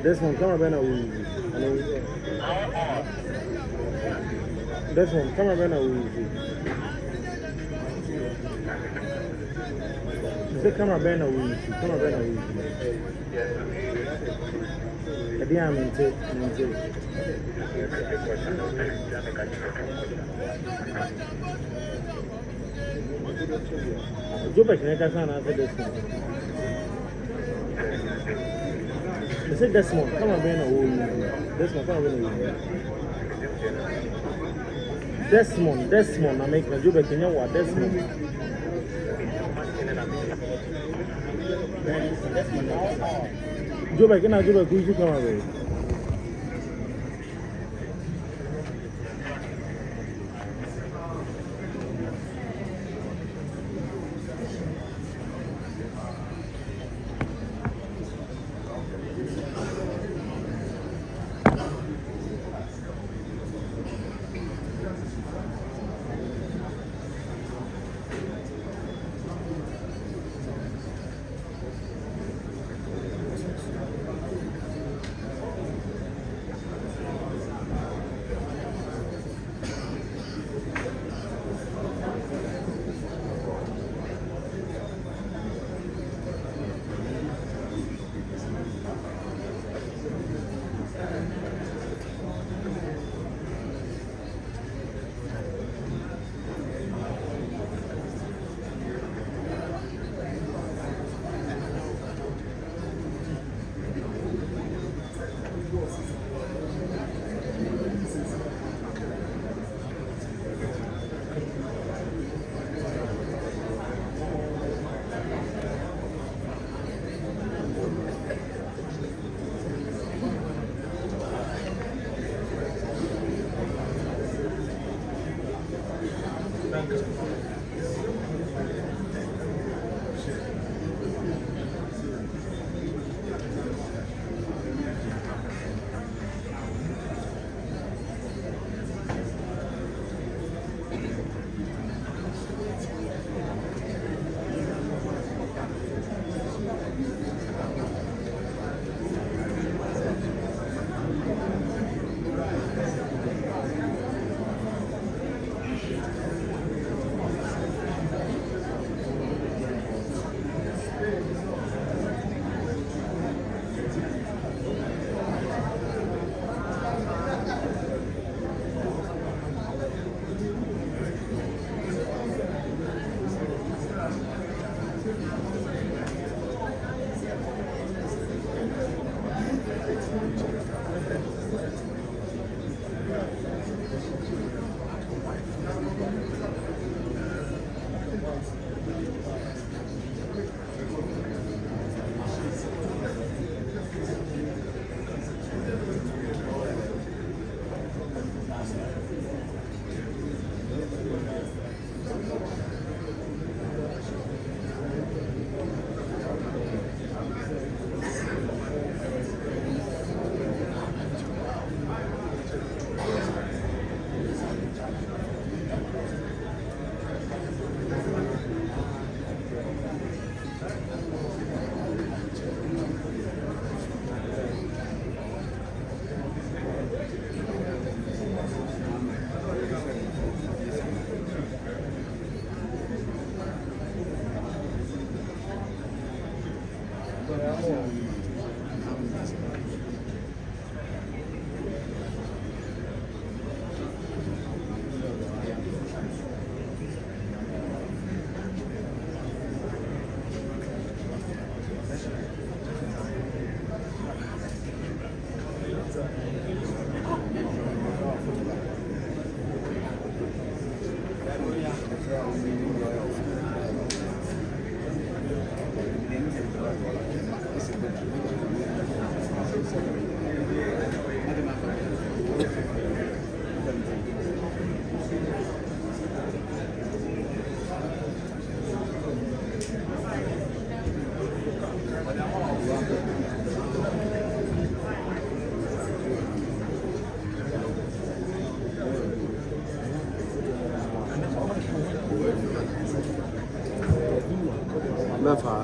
This one, come on, Ben. This one, come on, Ben. This camera, Ben. Come on, Ben. The I'm into. Go back, I can't answer this one. I said this one, come on, Ben. This one, come on, Ben. Desmond, I make a job at Kenya. Desmond. Job, I cannot do a good come away. Mẹ́fà.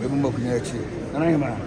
Memang punya cik. Mana yang mana?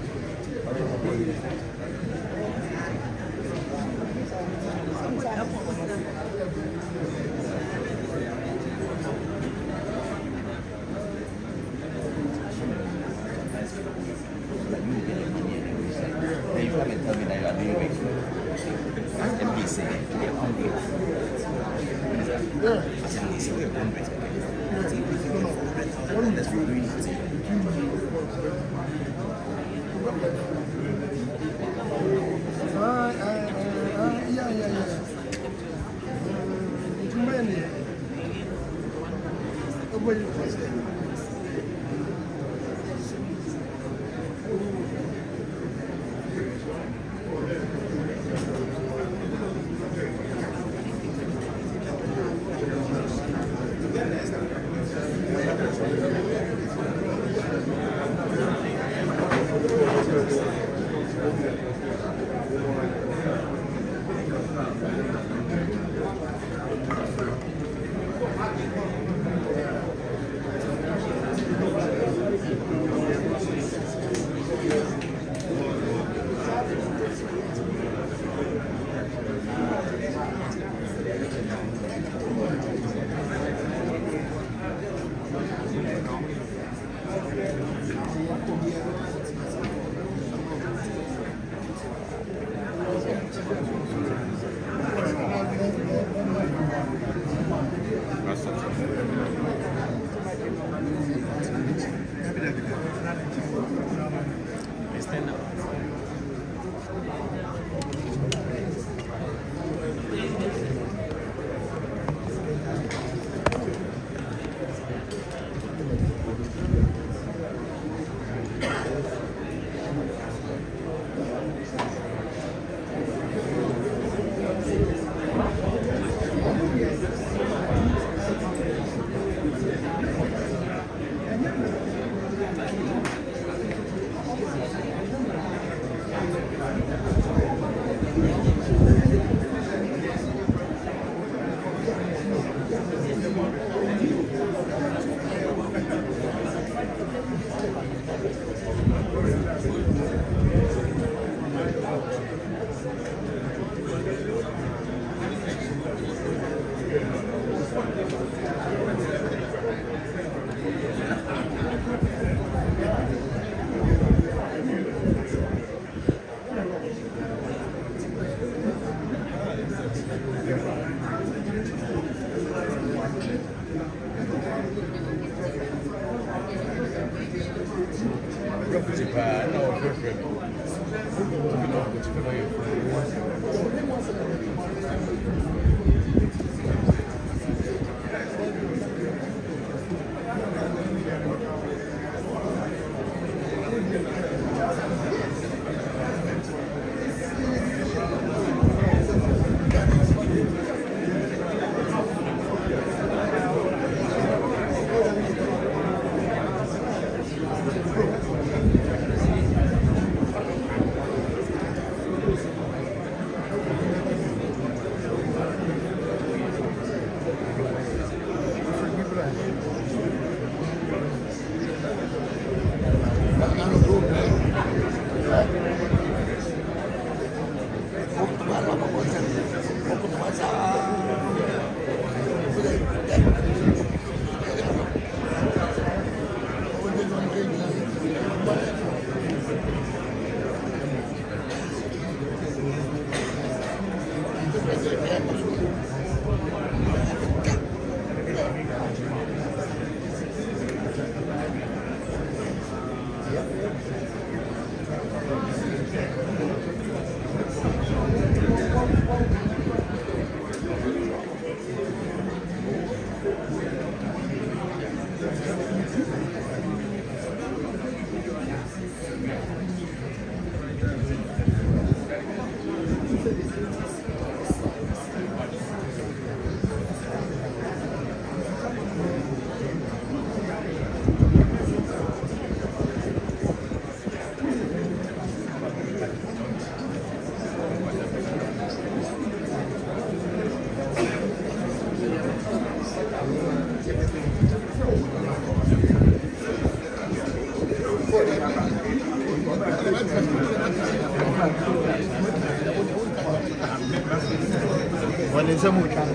ونلزمه كان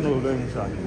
no very much.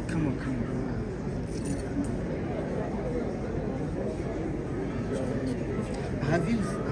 Come on, come on. Have you?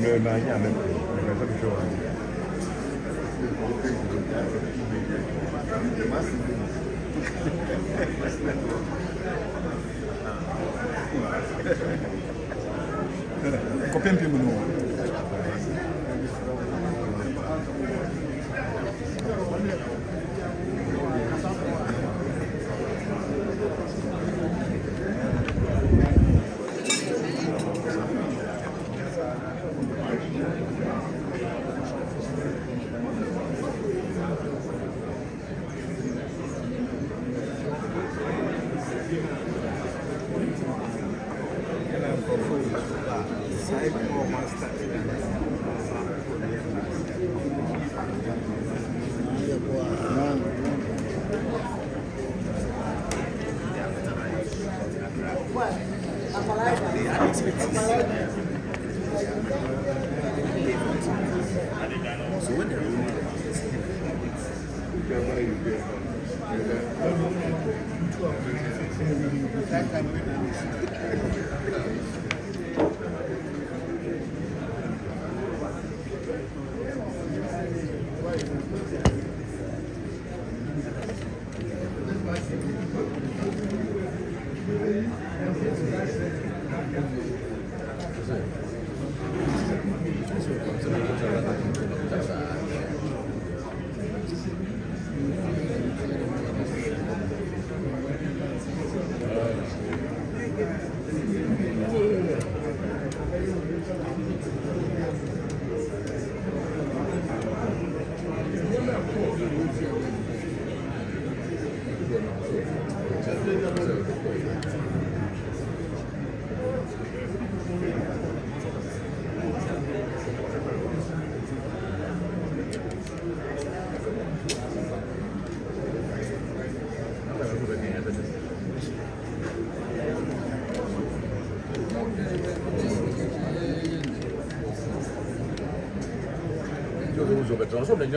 Le manière même. Ça que je combien de temps ensemble,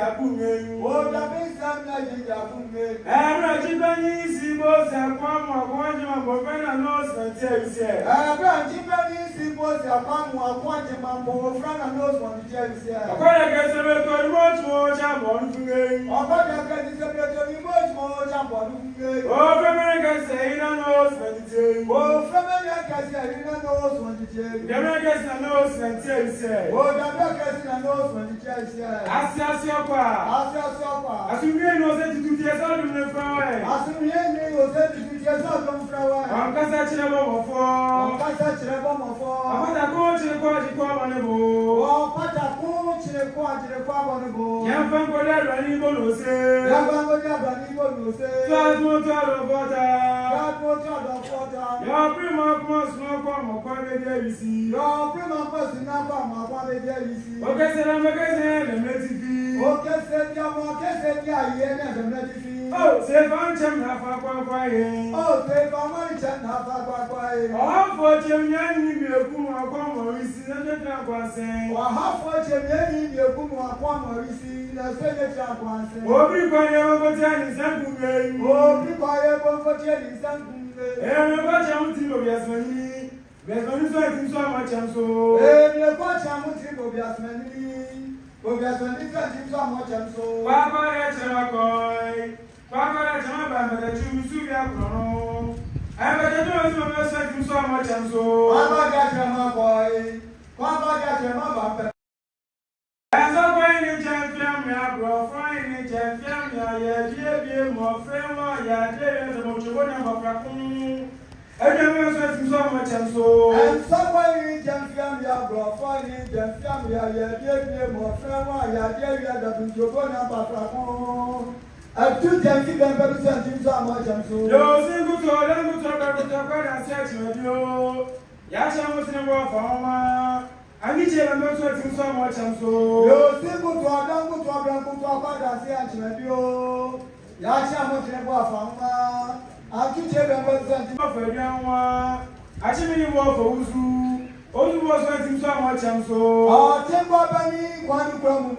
Japume. Oh, Japan Sam Japume. Every Japanese boss have come or one of Bovena knows and tells you. Japanese boss have come or one of Bovena knows what to tell you. According to much more jambon for me. According to much more jambon for me. Oh, America say, no, oh, from America say, knows what to tell you. the Americans knows and tells you. Oh, the Americans knows what to tell you. As your pa. As you know, that you do this out of the fire. As you know, that you do this out of the fire. I'm catching a bomb for. I'm not going to go to Quamanabo. Oh, Pataco, Chile, Young Fango, running Bolo say. That's more out of water. Your prima must not come or quite a day, you see. Okay, said I'm a guy and let it be. Oh, say, Fancham, half a quiet. Oh, for Jim Yan, you be a Puma, or is it a was saying? Oh, be quiet over there in San and what I'm thinking of Yasmani. There's only something so much I'm so. Papa, Chamacoy. Papa, Chamaba, that you will be a chrono. I better do something so much I'm so. As a fine champion, bro, fine champion, yeah, more friend, yeah, the most one of a I never said so much and so. And somebody can film your bro, funny, can film your dear, more friend, yeah, that you go now, I took them to them, but it's so much and so. Yo, single to them, to and search with you. Yasha was in a war for I need you and not sweating so much and so. Yo, single to a down to a blank to a bad and search with you. Yasha was in a war for I took them, but it's for young one. I should be war for Uzu. Only was sweating so much and so. Oh, Timber Benny, one from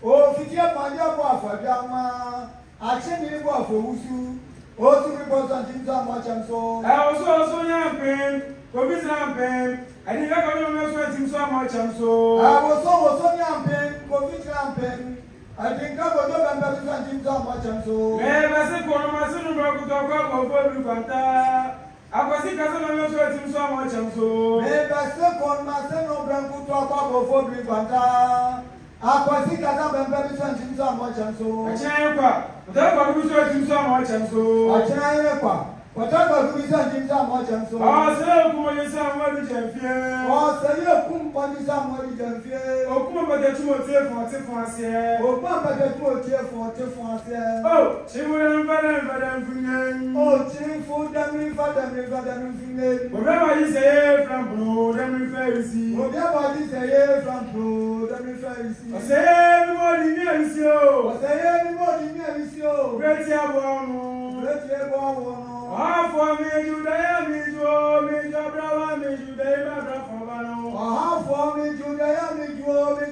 Oh, if you have my job for Yama, I should be war for Uzu. Oh, to represent so much and so. I was also young pain, for this ramping. I didn't know sweating so much and so. I was also young pain, for this ramping. I think I will not represent so much and so. Never said for my son broke to talk about every panta. I was sick as I sweating so much and so. Never said for my son of Branco to talk about every panta. I was sick as I represent so much and so. I can't but I was sweating so much and so. I can't but I was representing so much and so. I said, come on, somebody can fear. Oh, say you come on somebody can fear. Oh, come on, but you will take for Tiffany. Oh, Papa, that will tear for Tiffany. Oh, she will better than Oh, chief food, damn, father, whatever you say from Blue, then Pharisee. whatever you say from Pro, damn, Pharisee. I say, everybody needs you. Say everybody near you. Great Yabon. Let you go. Ah, for me, you dare me, Joe, me, your brother, me, you dare my brother. Ah, for me, Judea, me, you, me,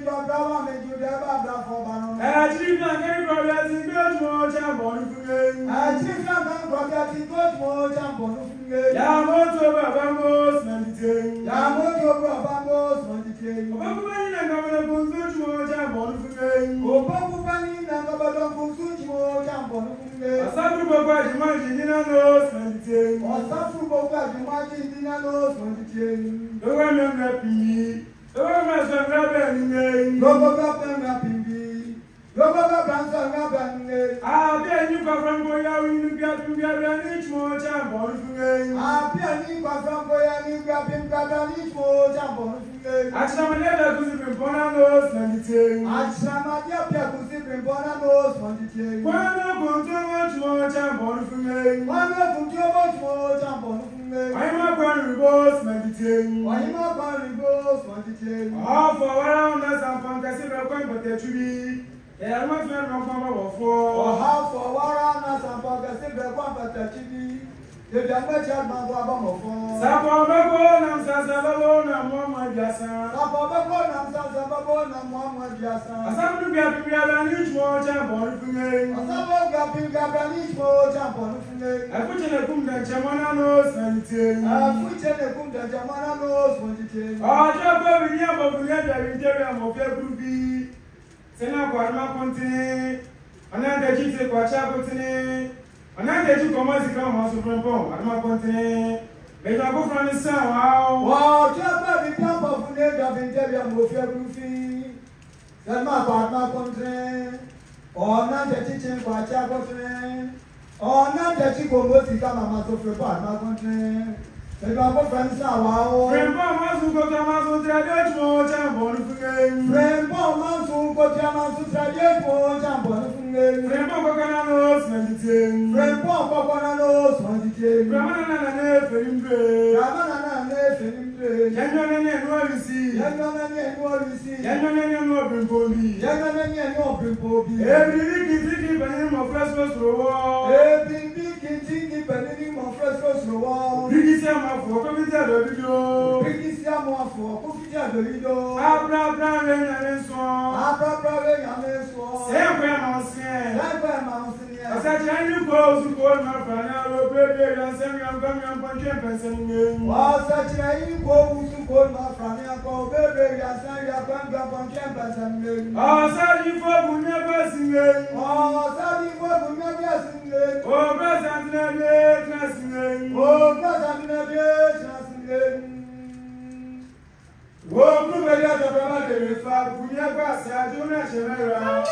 your brother, me, you, brother, for Actually, I can't progress in good more jambon for me. I think I'm going to progress in good more jambon. Yamot over Bambos, meditating. Yamot over Bambos, meditating. Open and governor Bunzu more jambon for me. Open and governor Bunzu more jambon. A sabu baba, you might be in a nose, meditating. Or some baba, you might be in a nose, meditating. The women happy. The women are grabbing. No baba, happy. No baba, happy. Ah, then you come from Goya, you get to get an inch more jambon for me. Ah, Piani, from Goya, you got him, got an inch more jambon. Actually, I never could have been born on those meditating. Achamadia Pia could see Brimbona nose, meditating. When I go to much more jambon for me. Why not put your much more jambon? I'm a grand reverse meditating. Why not buy goes, meditating? Ah, for around us and fantasy, but there should be. I'm not going to come over Or for. how for Waranas and Pogasi, the one but the chibi. The Jamaican man was a phone. Sapobako nam sasababo nam mama biasa. Sapobako nam sasababo nam mama biasa. Asabu gabia ni chmo champo funge. Asabu gabia ni chmo champo funge. Afuchene kumda chamana no sanite. Afuchene kumda chamana no sanite. Ajo ko binia mo funge da Nigeria mo fe grupi. Sena kwa ma kontine. Ana da jite kwa cha kontine. Ana da ju komazi kama masu frempon. Ana kontine. Beja ko franisa wow. Wow, chapa bi kampa funge da Nigeria mo fe grupi. Sena kwa ma kontine. Ona da jite kwa cha kontine. Ona da ju komazi kama masu frempon. Ana kontine. Beja ko franisa wow. Frempon masu ko kama masu trade mo champo funge. Frempon masu ko kama masu trade mo champo funge. Frempon ko kana no sanite. Frempon ko kana no sanite. Ramana na ne ferimbe. Ramana na ne ferimbe. Yanyo na ne no risi. Yanyo na ne no risi. Yanyo na ne no brimpobi. Yanyo na ne no brimpobi. Ebi kiti bani mo fresco srowo. Ebi kiti bani mo fresco srowo. Bigisi amafo ko bi ta do bido. Bigisi amafo ko bi ta do bido. Abra re na re so. Abra re na re so. Se ko ma osien. Se ko ma osien. Asa chani ko su ko na fa na ro bebe ya se mi am kam am ponche pensen nge. Asa chani ko su ko na fa na ko bebe ya se ya kam kam ponche pensen nge. Asa ni fo bu ne ba singe. Asa ni fo bu ne ba singe. O ba san na de na singe. O ba san na de na singe. Wo ku be ya da ba de fa bu ne ba sa jo na se ra.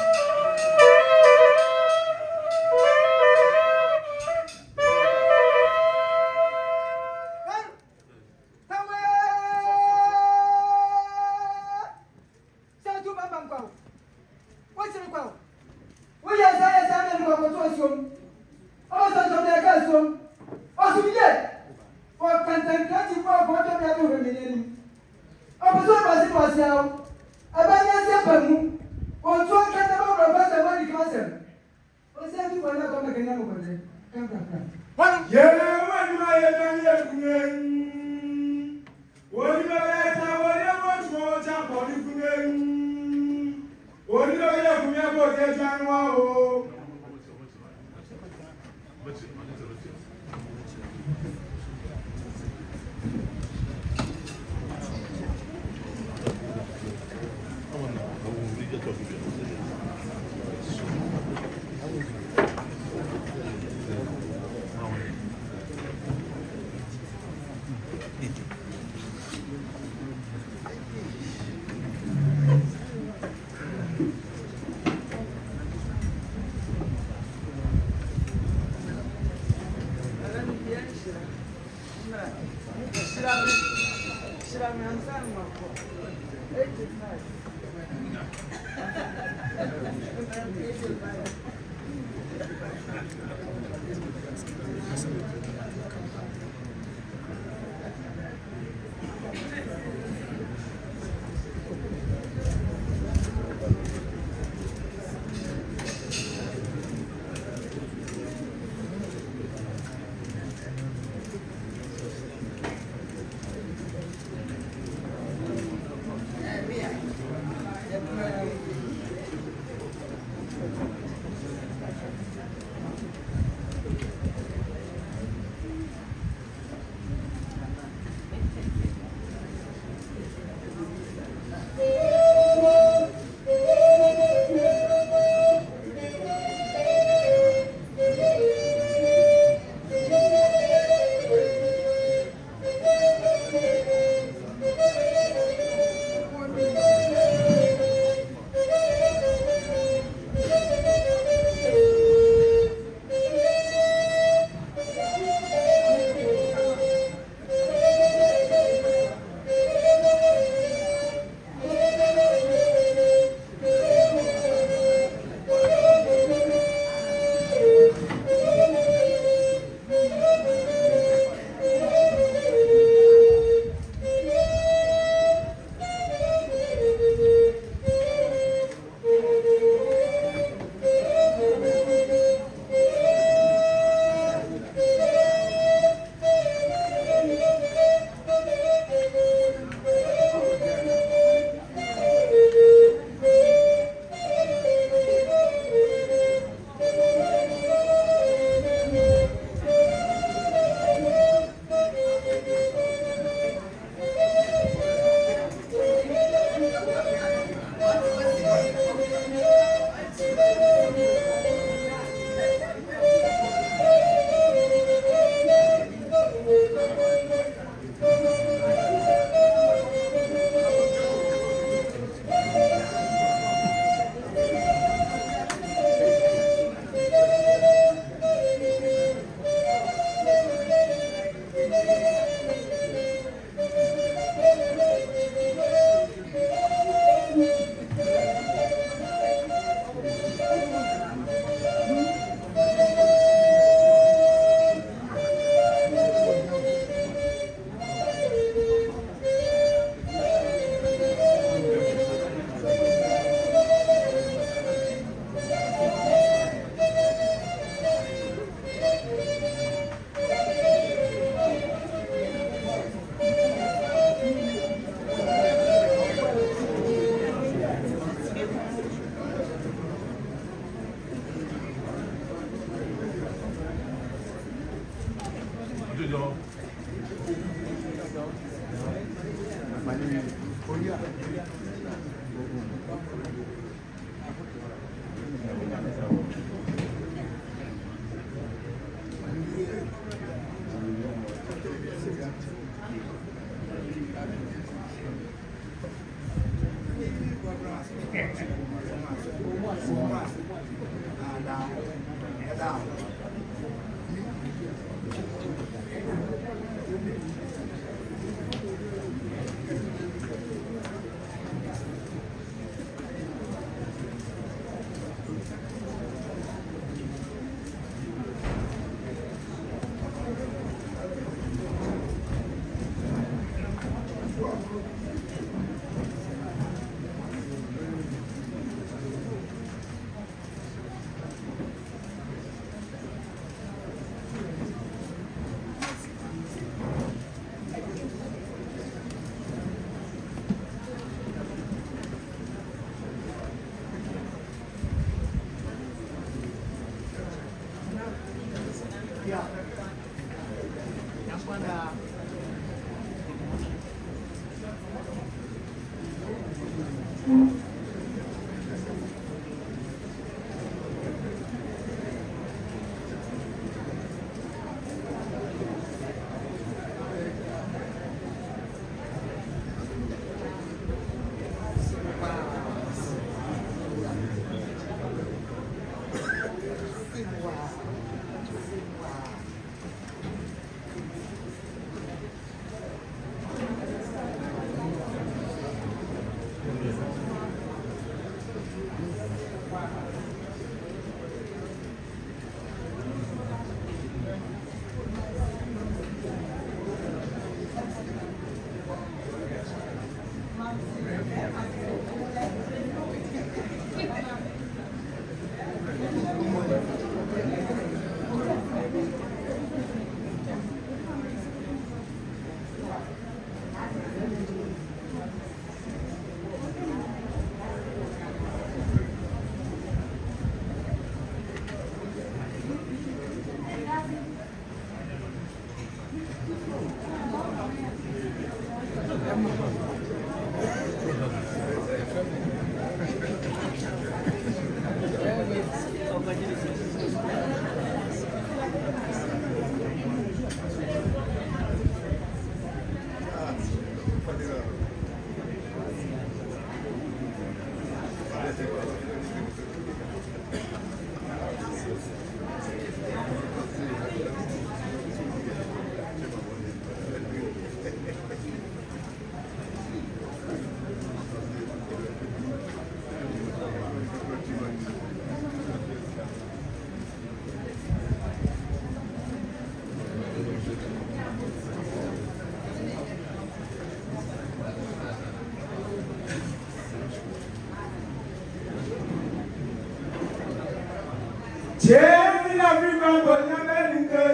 Jeni la viva bonya belinge.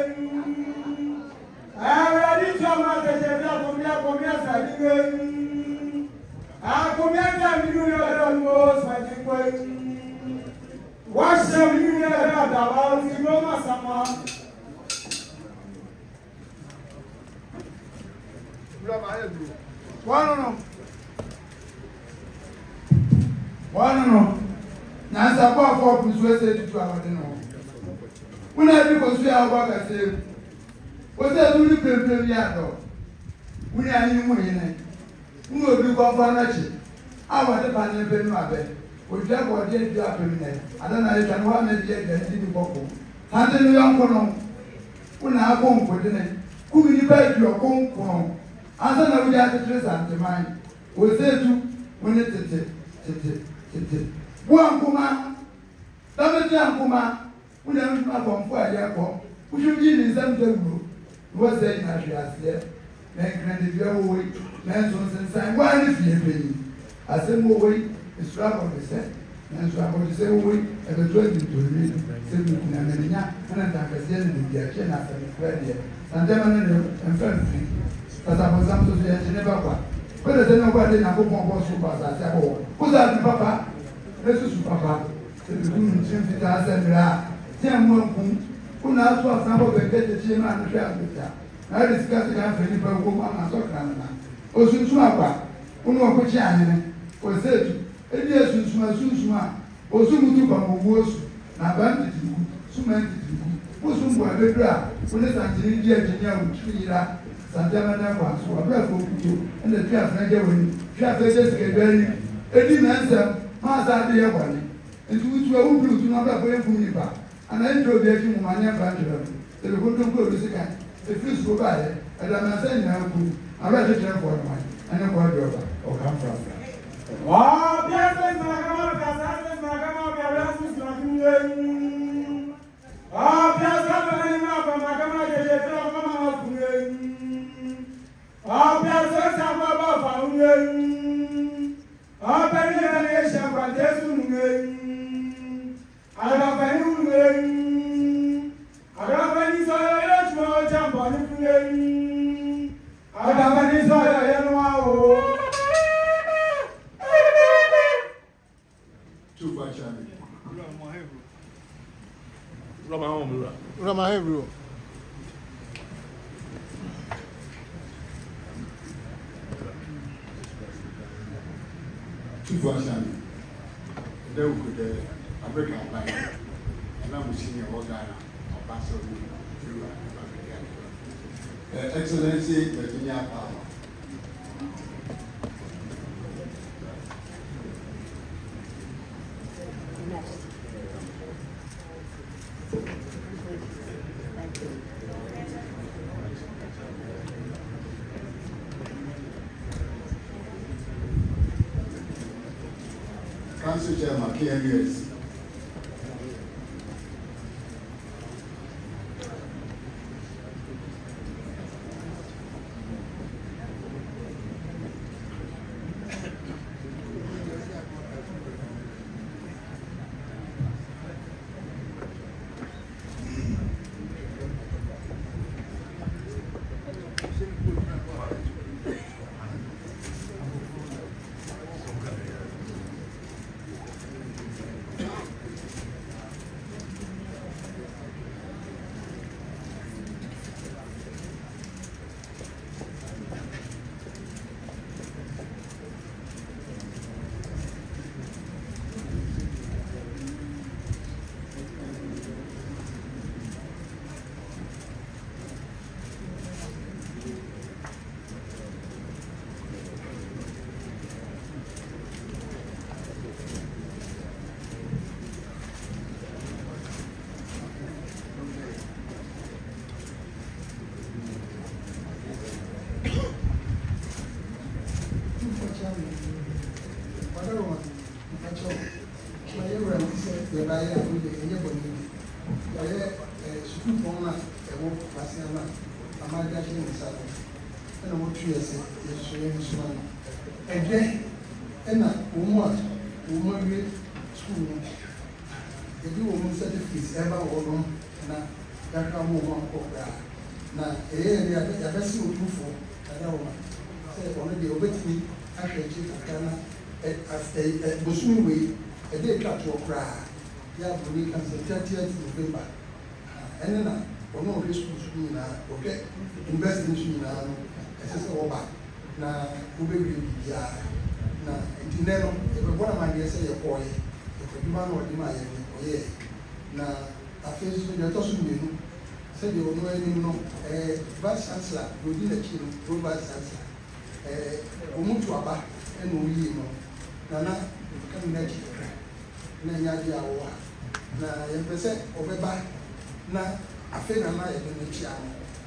Awadi choma tejebia komia salinge. Komia ndu yo mo sajikwe. Washa minu ya dawa ngoma sama. Wano na sabo afọ kusu ese tutu awade no una bi ko su ya wa ka se o se du ni pempe bi ado una ani mu yin nai un obi ko fa na chi awade ba ne be nu abe o je ko de du apem nai ada na ye tan wa na je de di ko ko hande no yan ko no una abo nko de nai ku bi ba du ko nko asa na bi ya tetre sante mai o se tu woni tete Buankuma, Tamati Ankuma, we don't have one for a yako, which you did in some table. Was saying as you asked there, make credit your way, mentions and sign one if you pay. I said, more way, it's trouble, they said, and so I want to say, we have a 20 to read, 7 and I said, in the action after the credit, and then and friendly, but I was something to never one. But I don't know what they have on super as I go. Who's that, Papa? This is Papa. The good Jim Fitas and Ra. Tim Monkum, who now saw some of the get the gym and the travel. I discussed it after the woman and so can. Osunsumakwa, Unokochi Anene, Osetu, Edia Sunsuma, Osumutu Bamusu, Nabandi, Sumanti, Musumbu Abedra, Unesanti, Engineer, Trira, Santamana, so a breath of you, and the Trap Nigeria, Trap Nigeria, Eddie Nansen, Master de Yabani, and to which you are who do not have a Punipa, and I enjoy the King Mania Banjo, the Gundam Go, the first provider, and I'm saying now, I read it for mine, and I'm going to or come from. Oh, Piazza Magama, Piazza Magama, Piazza Magama, oh, Piazza Magama, oh, Piazza Sababa, oh, Penny Shabba, I have any I have any soil, jump on it. I have any soil, Too much, I mean. Rama Hebrew. Too much, I mean. Then we could African line, and I'm seeing a Ghana or Pastor Excellency Virginia Power. Council Chairman, KMUS. Bosumi a day cut to a cry. Yeah, we can say 30th November. And then one of the schools okay, invest in now, as a over. Now, Ubi, yeah. Now, Tinero, if one of my dear say a boy, if you man or demand, yeah. Now, I face the Tosun, said you know any no, a vice chancellor, you did a chill, vice chancellor, Umutuaba, and we know. Nana, come next year. Nanya Yawa. Na Yempese, Obeba, na Afena, and the Chiam.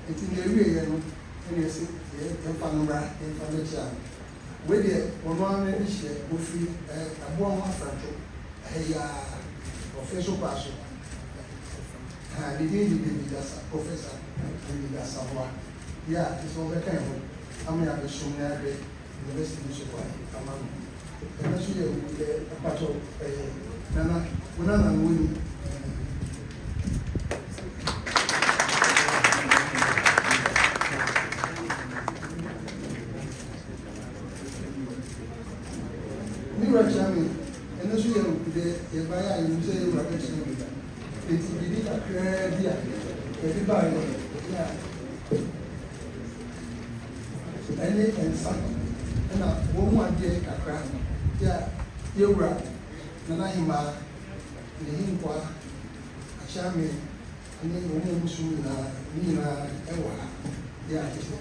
It's in the area, and you see, Yampanura, Yampanacham. With it, one this year, go free a one franco, a official passion. And the day you professor, yeah, it's all the kind of. I'm going to have a soon the best in the supply. And that's where a part of Nana, when I'm winning. Mira Chami, and that's where the buyer you say you're a vegetable. It's really a clear idea. Everybody, yeah. ɛne nsa ɛna wɔn mu adeɛ kakra yɛ yɛwura nana ahima ne hinkwa akyame ne wɔn mu nso nyinaa ɛwɔ ha yɛ akyɛ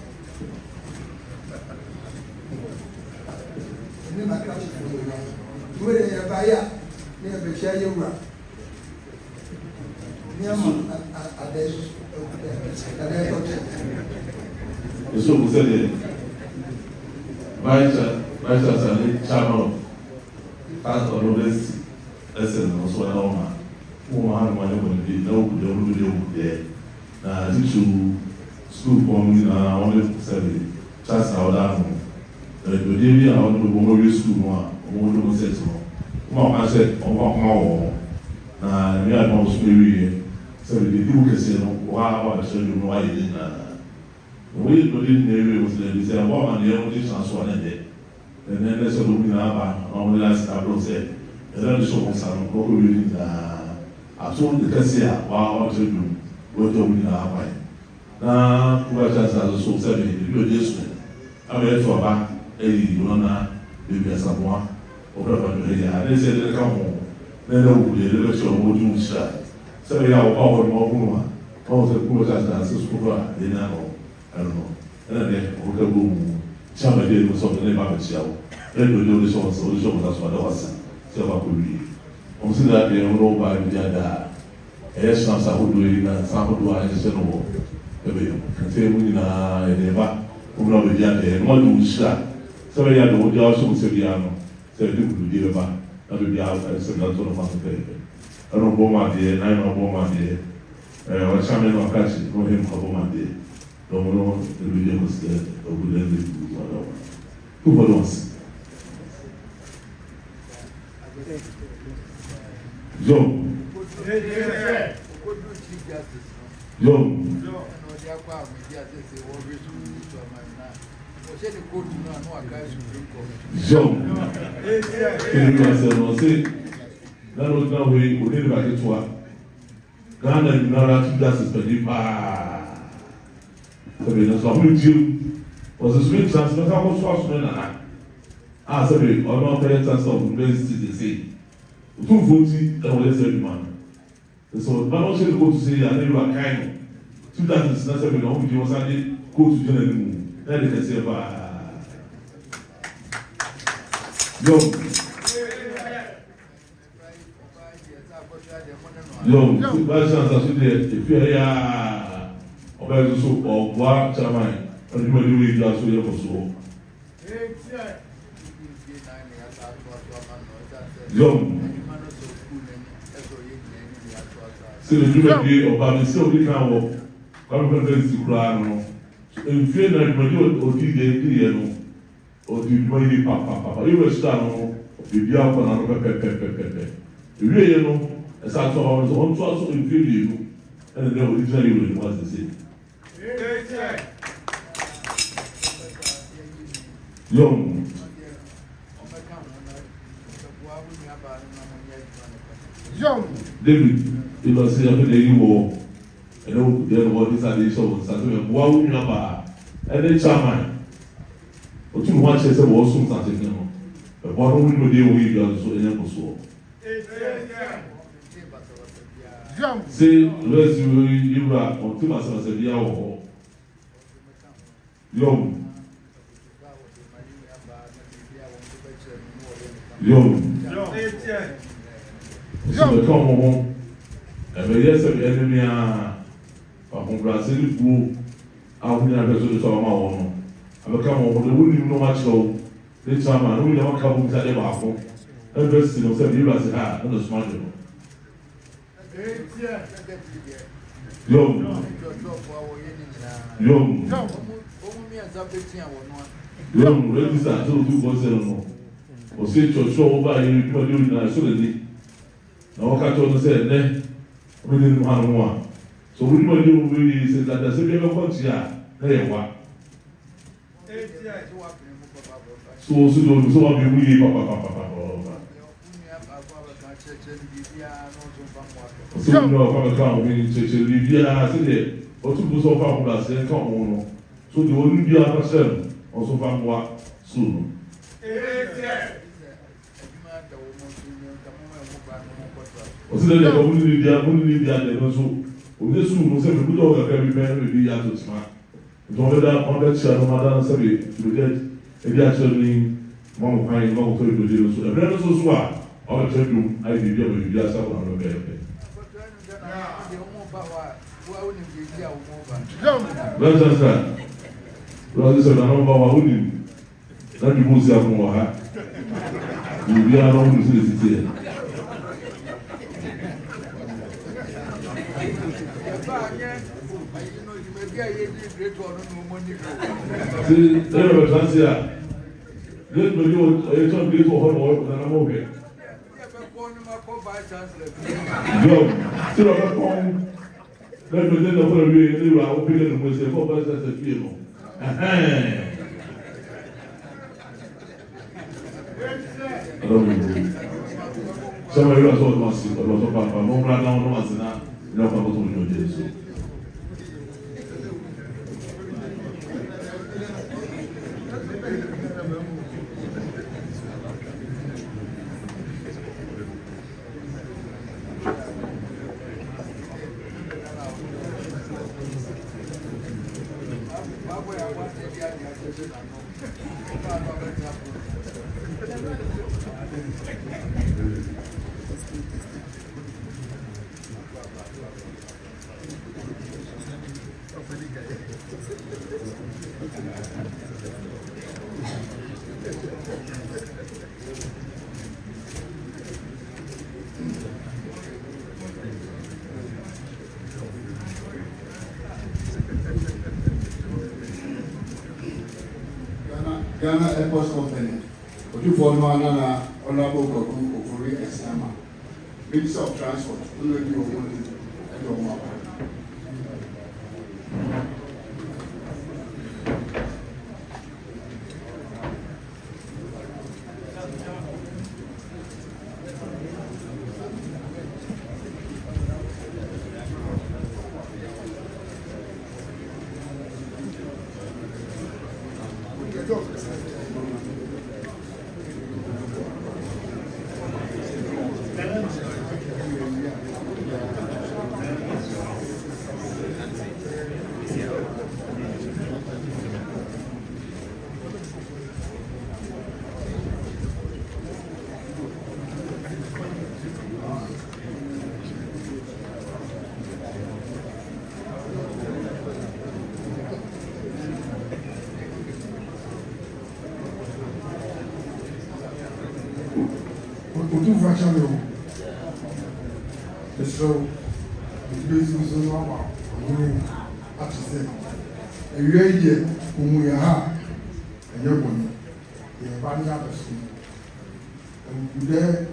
ɛne na kra kyerɛ wɔn nyinaa wɔn yɛ baayɛ a ne yɛ bɛkyɛ yɛwura nneɛma adeɛ tɔkyɛ. So we said the vice chancellor, chairman of university, lesson also an hour. Who had money when they know the now teach school for me now only said chancellor down. The day I want to go to school one say so. Mama said, "Oh, mama, na me I know school so the people can say, wow, I show you why you didn't." We didn't know was the say about and the only chance one day. And then there's a look in our on the last tableau said, and then the show was some probably I told the cassia, wow, what to do, what to win our way. Now, who has just as a soul 7, you just I went to a back, you know, maybe someone, or whatever they said they come home. Then they would show what you shot. So we are all more all the poor as a school, they know. I don't know. And then we can go. Somebody was something about the show. Then we do this also. The show was what I was. So what could we? I'm seeing that they are all by the other. Yes, some would do it, and some would do it. I just don't know. Maybe continue in a never. We know the other. And what do we start? So we are the one also with Seviano. So we do the other. And we are some of the I don't know my dear. I know my dear. What's happening on Cassie? Know him for my dear. Don't know the video was there, or would end it with whatever. Who for once? John. That was now we didn't like it to her. Ghana and Nara justice, but you so we do was a sweet transfer. I was forced to I said, or not parents of university, they say 240 and what they said, man. So, but also go to say, I never kind 2007, he was at the go to general. Then they can say, yo, by chance, I should if you're here. Ọbẹ̀ so ọ̀gbọ́n chairman ọdún mọ̀ ní ìlú aṣọ yẹ kò so. Yọ̀m. Ṣé lè dúró di ọba mi sí òbí kan wọ kọ́míkọ́ bẹ́ẹ̀ sì kúrò àná. Nfie náà ìdúró di òdi yẹ no òdi ìdúró yìí pàpàpàpà yóò wẹ̀ ṣúta no bìbí akọ náà ló pẹ́pẹ́pẹ́pẹ́pẹ́. Ìwé yẹn no ẹ̀sà tó ọ̀hún tó ọ̀hún tó aṣọ nfie yìí no ẹ̀nà ní òdi jẹ́ yìí wọ̀ ní wọ́n ti sè. Young David, it was here for the war. And there was this addition, something wow, number, and then chairman. But you watch yourself also something. But what we do, we also in so. Say, let's you are on 2 months of the year. Young. So the come home. And yes, the enemy are from Brazil. I will never do the one. I will come home. They wouldn't know much though. The chairman, we never come to the bathroom. And best thing, said you as a hat, and the smart. Young, register to do what's on. Or say to show over you, you are doing that solidly. Now, I can't say, ne, we didn't have one. So, we know you really say that there's a bit of a bunch here. There you are. So, what we really, papa. So, you know, I'm going to Libya, I said, or to go so far from us, and come on. So, the only be our person. also from what soon. What's the name of India? Also, we just soon was every good dog of every man will be out of smart. Don't let that on that channel, Madame Sabi, to get a actually one kind of to do so. Every other swap, our children, I did you just have on the bed. That's that. Brothers and number one, that you must have more. You be alone with this. See, there was last year. Let me do a ton of little hot oil than I'm okay. No, still a phone. Let me then over you, I will be able to say, oh, but that's a film. I don't know. Somebody else was massive, but was a papa. No, right now, no one's not. No, I was on your days. Ghana Airport Company, Otu Formanana, Honorable Koku, Okori Esama, Minister of Transport, Uluji Omondi, and Omapa. Otu fraction room. So, the business is normal. You have to say, a radio, whom we are, and your money, the body of the school. And there,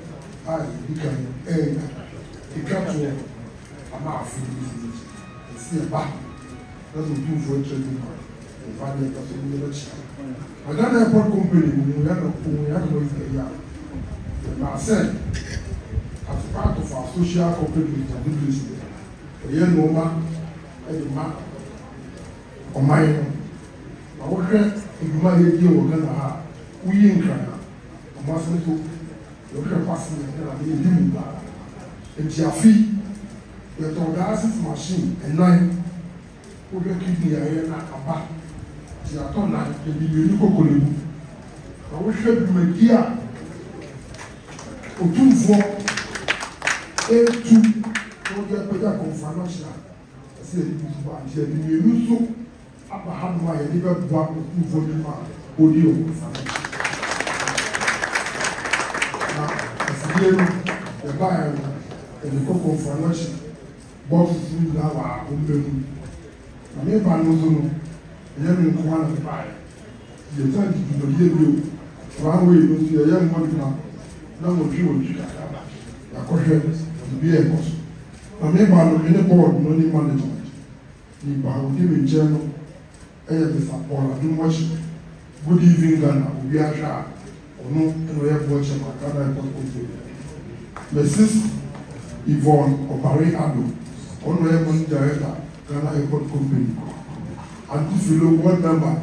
I become a capture a mouth for business. It's still back. Doesn't do for trading. The body of the village. I got an airport company, we have no I said, as part of our social corporate responsibility, the young woman and the man on my own. I work in my idea of Ghana, we in Ghana, a master to look at passing and I mean, you are. And Jaffe, the dialysis machine, and 9 who can keep the iron at a back. The attorney, the Unico. I wish you would make here. Otumfo etu oge pega confirmation ase ebuba je ni enu so abahanu ma ye ni be bua otumfo ni ma odi o na asienu e ba ya ni ko confirmation box ni na wa ombenu na me ba no so no ye mi ko wan ba ye tan di do ye bi o wa we no so ye mo na na mo fi oju kaka ya ko hwe bi e ko so na me ba no me ne board no ni management ni ba o di me je no e ye be support adu mo chi good evening Ghana obi ahwa ono no ye bo che ma Ghana Airport Company Mrs. Yvonne Obare Ado ono ye mo director Ghana Airport Company and if you look one member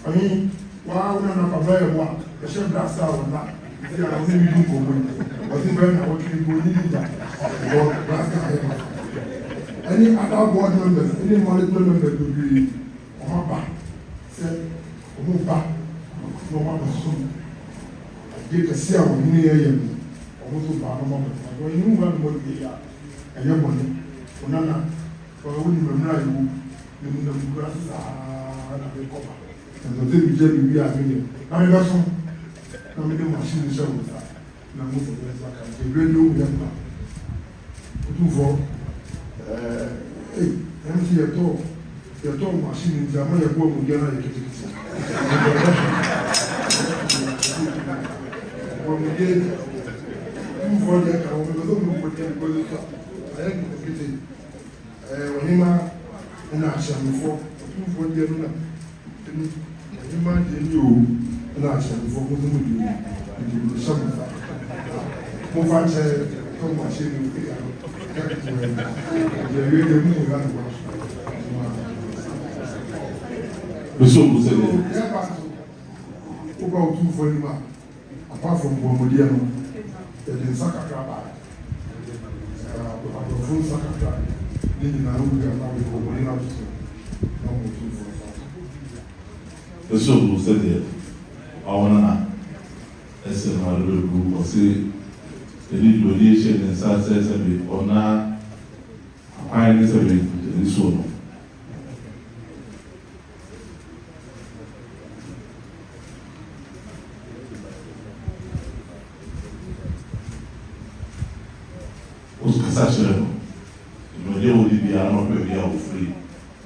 Ayi wa una na papa ya wa e she brasa wa na ti a ni mi ko mo o ti be na o ti ko ni ja o brasa ya any other board members any management members to be o ba se o mo ba no ma ba so de ka se a wo ni ye ye o mo so ba no ma ba o ni wa mo de ya e ye mo ni onana o ni me na yu ni mo na brasa na be ko ba ẹ̀sọ̀tẹ́ mi jẹ́ bíbí àmìlẹ̀ láti bá sún láti dé màṣínì iṣẹ́ òwúta náà mú fún ẹ̀sọ̀ àkàrà ìgbé ní òwú yẹn pa ó tún fọ mc yẹtọ̀ màṣínì ti àmọ́ yẹ̀kọ́ ọmọ gẹ́rẹ́ yẹ kìtìkìtì ọmọ gẹ́rẹ́ tún fọ yẹ kà ọmọ gẹ́rẹ́ tó mú pọ̀ jẹ́ ìgbọ́ yẹ kà ayé kìtìkìtì wọ́n ní máa ń àṣà mi fọ́ tún fọ yẹ nínú ẹni máa ń dé ní o ẹni àṣàlù fọkún tó mú ìdìbò sọmọta mo fa jẹ tó mọ ṣe ní òkè àwọn kẹkọọ ìjẹ̀wé ẹgbẹ́ mú ìlú àdúgbò Bishop Musele. Ó bá òtún fọ ní ma apart from ọmọdé ẹnu ẹ̀dẹ̀ nsàkàkà bá àbọ̀fún nsàkàkà ní ìdìnnà àwọn olùkọ́ àwọn olùkọ́ ọmọdé náà tuntun náà mo tún fọ. Bishop Musele àwọn náà ẹsẹ̀ náà lórí ìlú ọ̀sẹ̀ èdè ìdòdì ṣe ní sáṣẹ́ sẹ́bi ọ̀nà àpáyé ní sẹ́bi èdè sọ̀rọ̀. Os caçadores, no dia o dia não bebia o frio,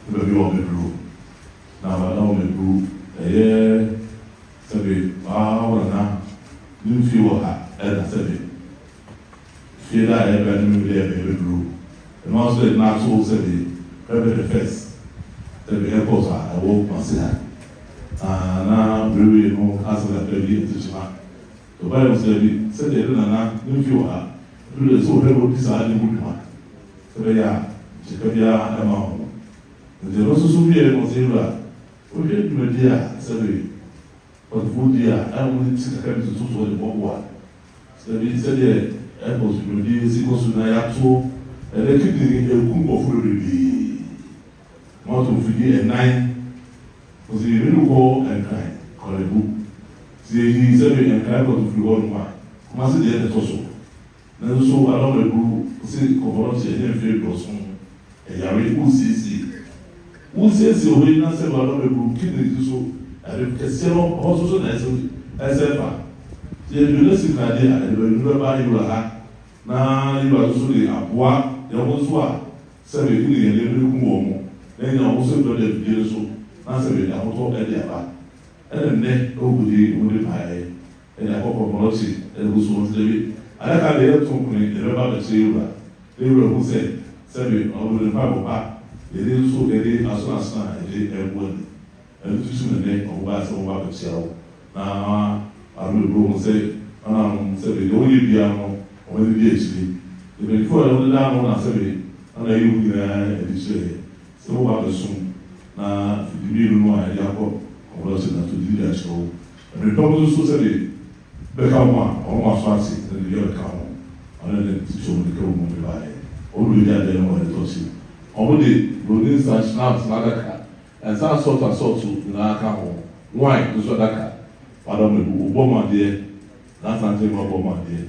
bebia o medo, na verdade o medo sabe na não fio sabe fio lá bem no meio medo, nós na sua sabe bebe fest, sabe coisa vou passar na bebê no caso da bebê de chamar, tu vai sabe na não fio le so re ro disa ni mu ma se ya je ka bia ma ho de ro so su bie mo se ra o je du dia se be o fu dia a mo ti ka ka so so de bo wa se bi se de e ko su di si ko su na ya to e le ki di e ku ko fu ri bi mo to fu di e 9 o si ri ko e 9 ko le bu si yi se be e ka ko fu ro ma ma se de to so nanso along the group say community and then feel person ẹ̀yàwó wúsíèsì òwe náà sẹ́wọ̀n along the group kí ni ti so ẹ̀sẹ̀ ọ̀hún na ẹsẹ̀ fà ṣe ìdúró sì kàdé ìdúró bá yìí wà ha náà yìí wà tó de àbúwá yẹn so a sẹ́wọ̀n kí ni yẹn lé lórí kún wọ̀ mu lẹ́yìn àwọn sẹ́wọ̀n tó de fìdí so náà sẹ́wọ̀n àwọn tó ẹ̀dí àbá ẹ̀dẹ̀ nnẹ́ ọ̀gbọ̀dé ọ̀gbọ̀dé pààyẹ ẹ̀dẹ̀ àkọ́kọ́ community ẹ̀dẹ̀ so wọn ti lé alaka de yɛ tún kun yɛrɛ b'a bɛ se wura ewura ko sɛ sɛbi ɔbɛn ba bɔ ba yɛrɛ nso yɛrɛ asɔnasɔn yɛrɛ ɛbɔ ni ɛrɛ tutu ne nɛ ɔbɔ ba sɛ ɔbɔ ba bɛ tia o na alo eburo mo sɛ ɔna mo sɛbi yɛ wɔyɛ bia no ɔbɛ ni bi ekyiri ebi fo yɛ ɔde da no na sɛbi ɔna yɛ wu nyinaa ɛdi kyerɛ sɛ ɔbɔ ba bɛ sum na fidie no a yɛde akɔ ɔbɔ sɛ na to di di akyerɛ o ɛbi tɔn nso sɛbi bɛka ho a ɔmo aso ase ɛdi yɛ bɛka ho ɔno ne ti so ne ka wɔn mo ba yɛ ɔmo de adi ɛna wɔn ɛtɔ si ɔmo de loni nsa snap n'adaka nsa asɔɔto nyinaa ka ho wine nso adaka wadɔ mo ebu ɔbɔ mo adeɛ n'asante mo ɔbɔ mo adeɛ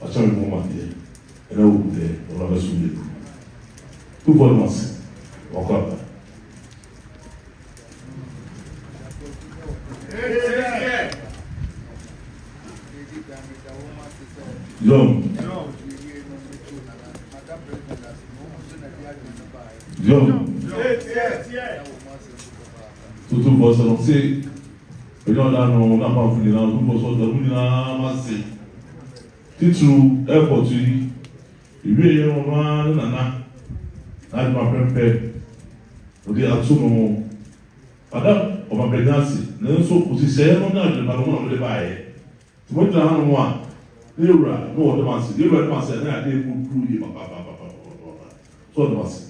ɔkyɛ mo mo adeɛ ɛna ogu dɛ ɔno abɛ so yɛ tu bɔ mo ase ɔkɔ aba. John. Tutu bɔ sɔrɔ se ɛdɔn da nɔ n'aba fili na tutu bɔ sɔrɔ dɔrɔn nyinaa ma se tituru airport yi ibi yɛ ɔno ne nana n'adi ma pɛmpɛ o de ato no padà ɔma bɛ n'ase nanso osisɛ no na adi ma no mo na mo de ba yɛ tuma gyina ha no mo a. Ewura no wɔ dɛm ase ewura dɛm ase ɛna ade eku kuru yie papapapapa so dɛm ase.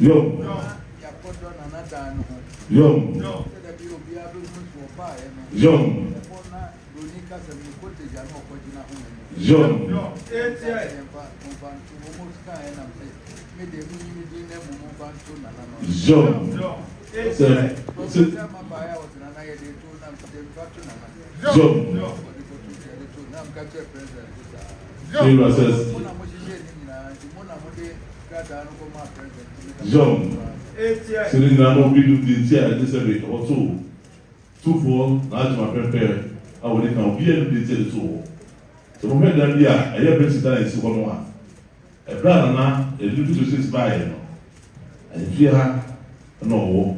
Yom. Yom. Yom. Yom. Sini na no bi du di ti a de se be o tu fo na ma prepare a wo ni ka obi e di ti to so mo da bi a e ya president isi ko no a e bra na e du to six by no e fi ha no wo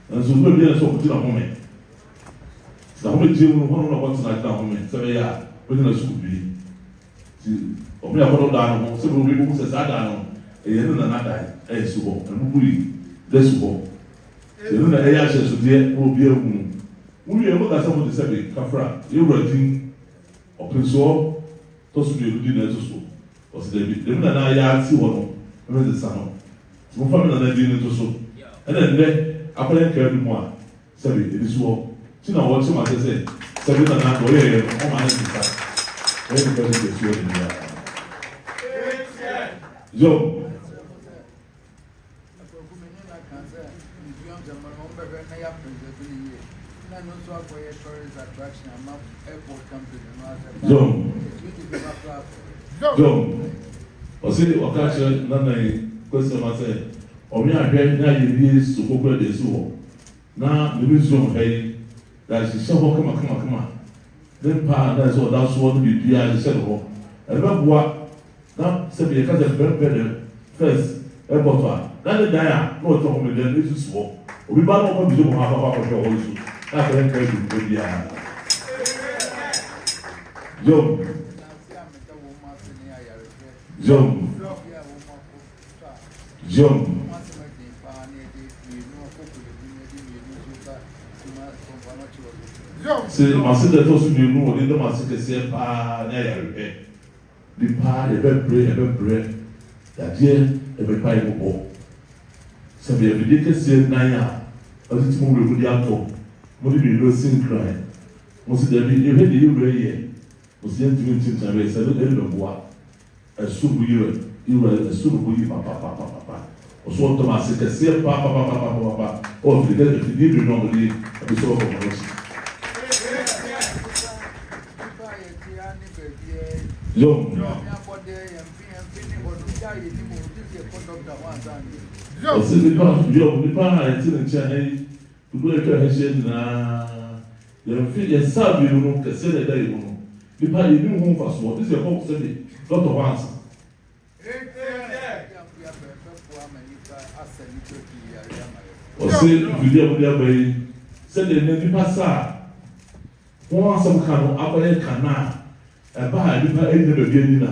na so ko bi na so ko ti na ho me sa ho me ti mu ho no ko ti na ta ho me se be ya ko ni na su bi ti o me ya ko da no se bo bi mu se sa da no e ye no na da e su bo e mu buri Let's go. The room that I asked to be will be a room. We are not as someone to say, Kafra, you're writing open soul, those who do dinner to so. Was the room that I asked you on the sun. Some family that dinner to so. And then, I play care more. Say, it is war. Tina, what you might say, 7 and a half years on my head. Everybody gets you in there. Yo. John, ọsẹ ọkàṣẹ nana yi kwesịrị masị ọmị ahwẹ na yiri sokokwe dị esi wọ na mmiri zoom ha yi ga-ahyehyɛ hɔ kama ne mpa na ɛsɛ ɔda soɔ no biribi a ahyehyɛ no hɔ ɛbɛboa na sɛbi yɛ kasa pɛrɛpɛrɛ de first ɛbɔtɔ a na ne dan a na ɔtɔ hɔ mɛdɛ na esusu hɔ obi ba na ɔkɔ bi mu ha papa akɔhwɛ hɔ nso na akɔyɛ nkɛ bi nkɛ biara John. Se masi de to su bi nu o de masi kese pa na ya repe bi pa e be bre ya die e be pa e bo se bi e bi kese na ya o ti mo we di ato mo di bi lo sin cry mo si de bi e be di ure ye mo si enti enti tare se be lo boa e su bu yire e su bu yi pa o so to masi kese pa o fi de di bi no mo di e so ko mo Yo. Ọsẹ nípa àìtí ní nkyɛn ẹyí gbogbo ẹgbẹ ẹhyẹ nyinaa yẹn sáà bi mu kẹsẹ ẹdá yìí mu nípa yìí ní mu nfa so ọdún sẹ ẹkọ sẹbi dọkítọ wa ansa. Ọsẹ ìdílé ẹmu ní ẹgbẹ yìí sẹdẹ ní nípa sáà wọn asẹmu kan no abẹyẹ kan náà. Eba a nipa ɛnyɛ baabi ani na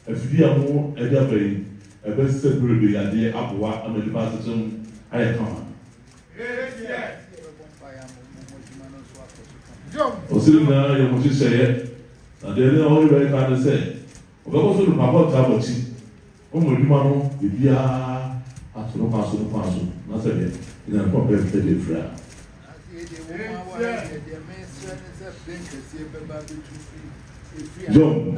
afidie a mo ɛde aba yi ɛbɛsɛ bebree adeɛ aboa ama nipa atete mu ayɛ kama. Osiri nyinaa yɛ mo hyehyɛeɛ na deɛ ne ɔyɛ bɛyɛ kaa ne sɛ ɔbɛkɔ so nipa bɔ ta abɔkyi ɔmo adwuma no ebiara ato no kwan so na sɛ deɛ ɛnyɛ nipa bɛyɛ fɛ de efira. John.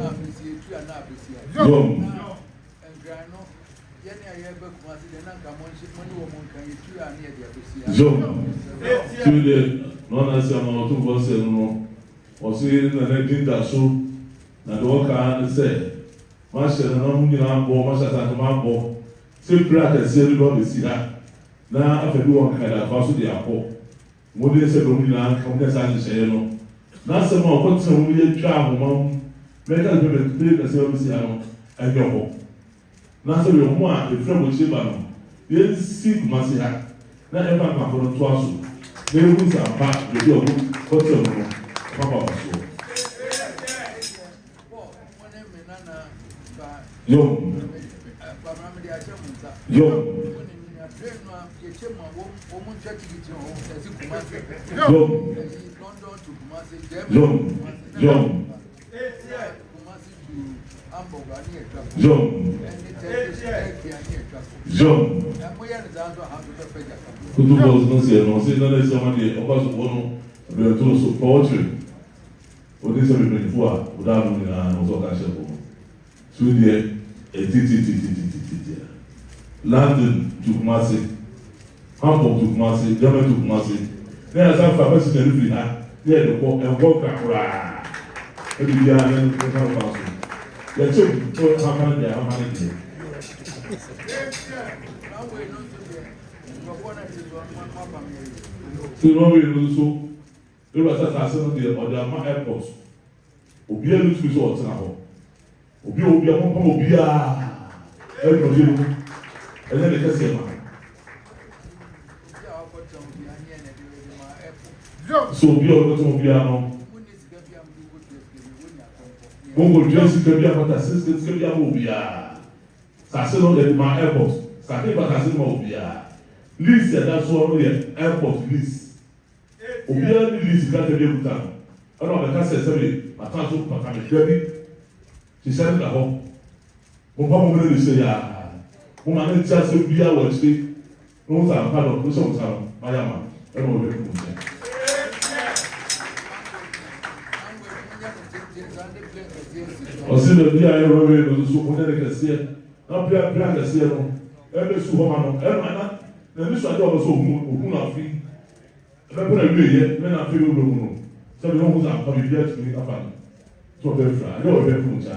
Tude nona sema watu vose no osi na ne dinda so na do ka se mashe na mu nyina ambo mashe ta to ambo se bra ka se do be si ha na afedu won ka da fa so de akọ mo de se do mu nyina ka mo de sa ni se no na se mo ko tse mu ye twa ahoma meka de be ka se o si ha no enyo na se yo mo a e fra mo chi ba no ye si ma si ha na e ba ma ko to aso na ewu sa pa de bi o ko tse mo papa so yo John. John. Kutu boss no say no say no say one day oba so no be to so poetry. O dey say me bring for o da no na no so ka she ko. So there London to Kumasi, Hamburg to Kumasi, Germany to Kumasi. Then as I found person in the ha, there the walk and walk akura. Every year then we come pass. The two to how many there, how many there. So no we lose so. There was a person there or there are airports. Obi elu tu so otina ho. Obi amon obi a e no je no. Ele le kese ma. So obi o to obi a no. Bongo dress ke bia pata sisi ke bia obi a. Sa se no le ma airport. Sa ke pata se ma obi a. List that so no ye airport list. Obi a ni list ka te bia buta. Ana ba ka se se pata so pata me debi. Ti se na ho. Mo ba mo le se ya. Mo ma ne tia se bia wo ti. No sa pa do so sa ma ya ma. E mo le ku se. O se le bia e ro we no so ko ne ke se. Na bia ke se no. E be su ho ma no. E ma na na ni so ade o so ogun na fi. E be na wi ye, me na fi ro ro no. So be no za pa bia ti ni afa. So be fra. No be fu cha.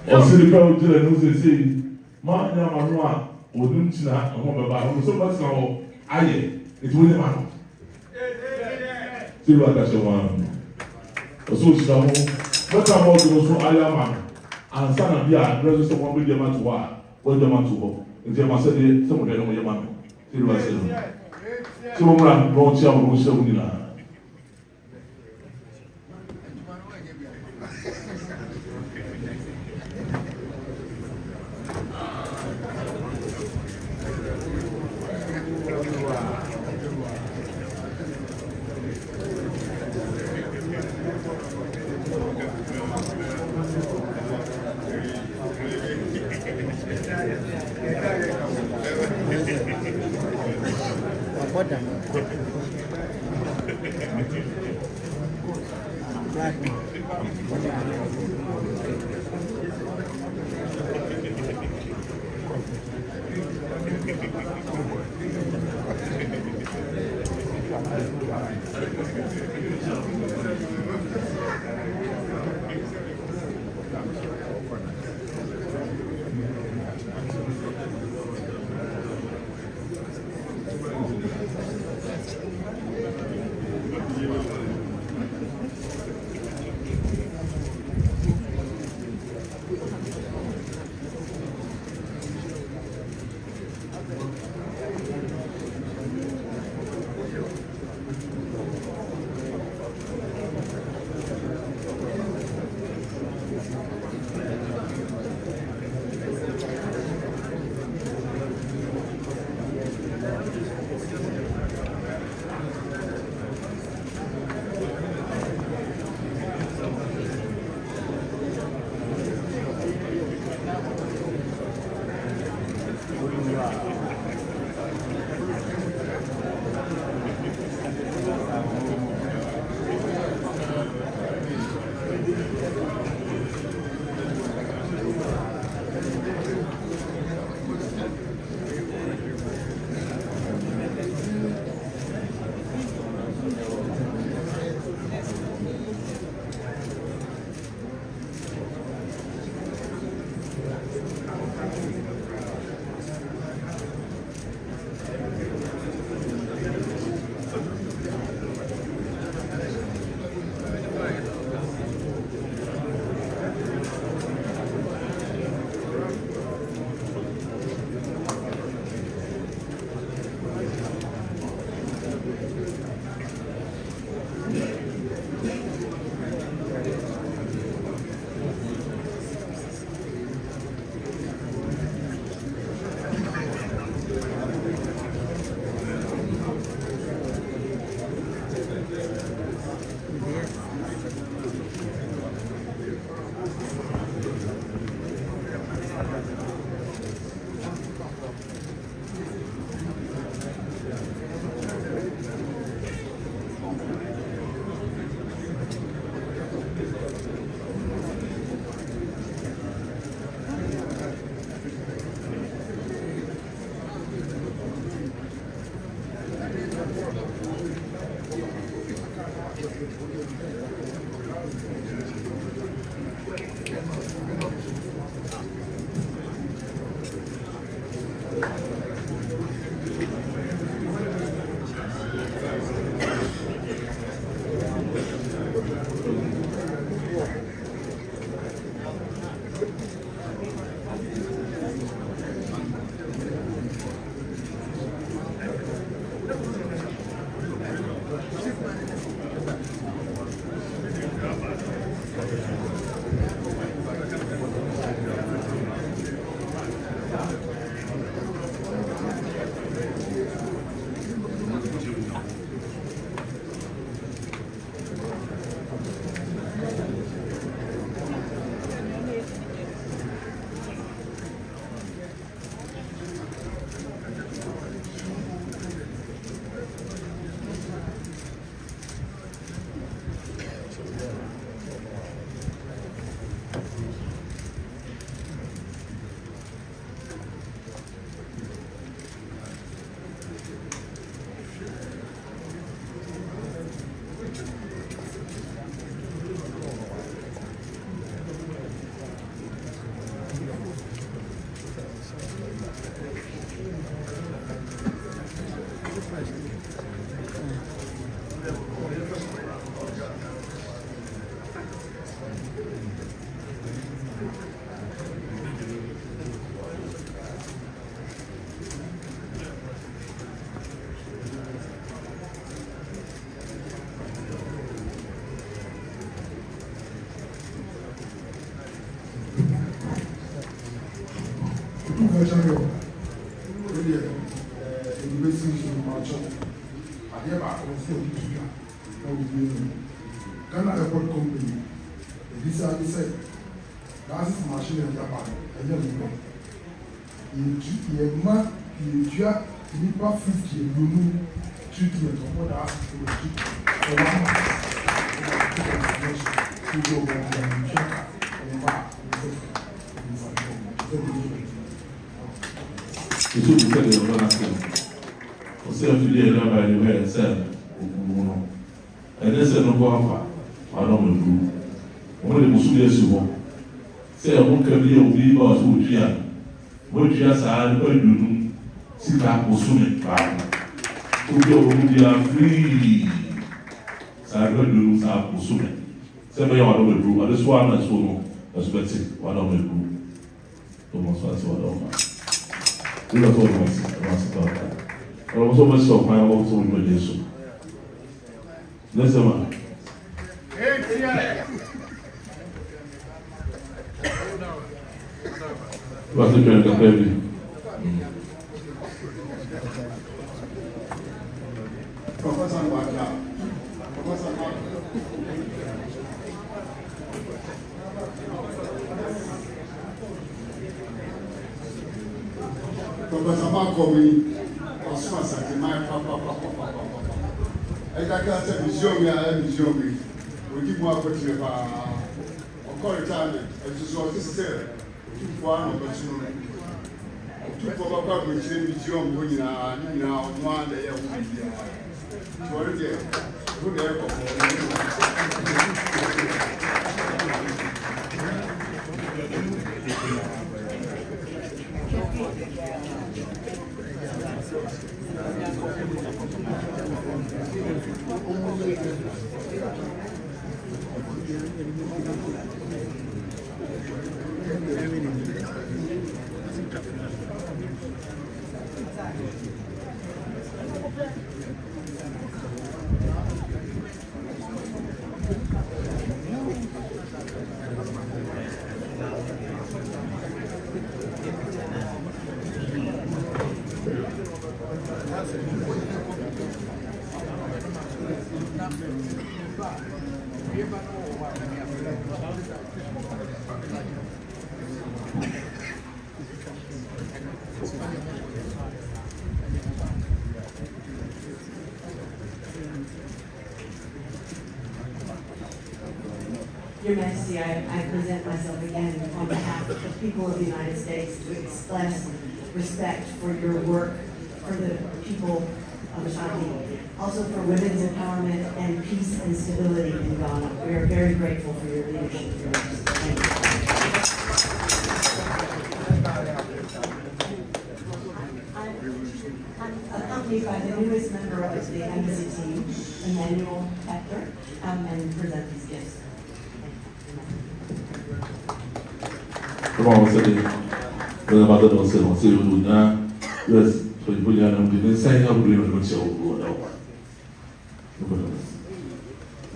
O se le pa o jere no se se. Ma nya ma no a odun ti na ho be ba. O so ba ti na ho aye. E ti wo ni ma no. Ti wa ka se wa. O so si na mo. Mo ta mo do so aya ma. Ansa na bia rezo so mo be de ma to wa. O de ma to ho. Nti ma se de se mo de no ye ma. Ti wa se no. Ti mo ra no ti a mo se wo ni na. Professional, really, university in March. I never afford to Ghana Airport Company. This I said, that's machine and Japan. And then you man, you are nipa 50 you treatment of what I asked for for 1 month. You go back and check and back. Isso que você deu para nascer. Você é filho de Rabbi Nuher, certo? O mundo. É nesse não gosta, mas não me viu. O mundo é muito sujo. Se é um caminho o vivo a sua dia, o dia sai para o mundo. Se dá o sumo para o dia o dia free. Sai para o mundo sai o sumo. Se bem o não me viu, a sua não é sua, a sua bete o não me viu. Tomamos fácil o não. We don't talk about that. But I'm so much so fine about so much Jesus. Listen, man. What's the trend of baby? Professor Waka. Professor Waka. Professor Makomi, Osman Sati, my papa. I can't say Mizomi, we give more opportunity. Of course, it's what is there. One opportunity. Two for Papa, which is Mizomi, when you are now one day. Your Majesty, I present myself again on behalf of the people of the United States to express respect for your work, for the people of Ashanti, also for women's empowerment and peace and stability in Ghana. We are very grateful for your leadership. Thank you. I'm accompanied by the newest member of the embassy team, Emmanuel Hector, and present these gifts. Come on, what's it? When about the nonsense, what's it do now? Yes, so you put your name in the same time, we don't show what I want.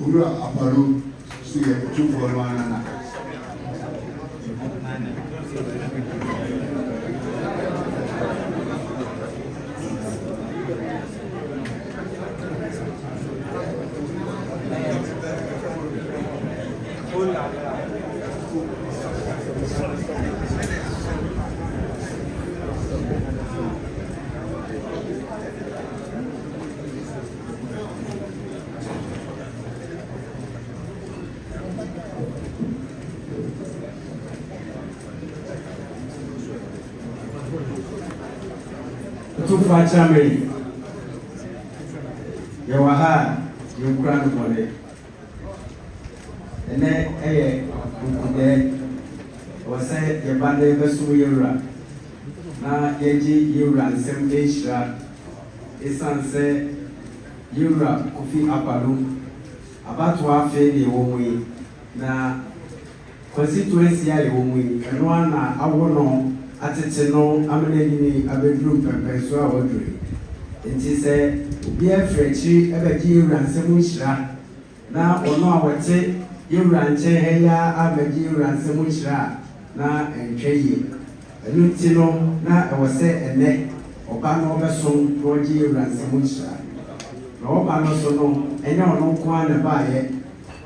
Ura Aparo, see a 2 for 1 and Tufa Chamberlain, Yawaha, you grant money. And then, was said, your band vessel Yura. Now, Yaji Yura and 7 days, Isan said, Yura, Kofi Apalu, about to have failed the woman. Now, constituency, I woman, and one I won't know. Atete no ameneni abedru pepe so a wodre enti se obi afrechi abaji uransem nhira na ono a wote uranche heya abaji uransem nhira na entweye enunti no na ewose ene oba no obesom no oji uransem nhira na oba no so no enye ono kwa na baaye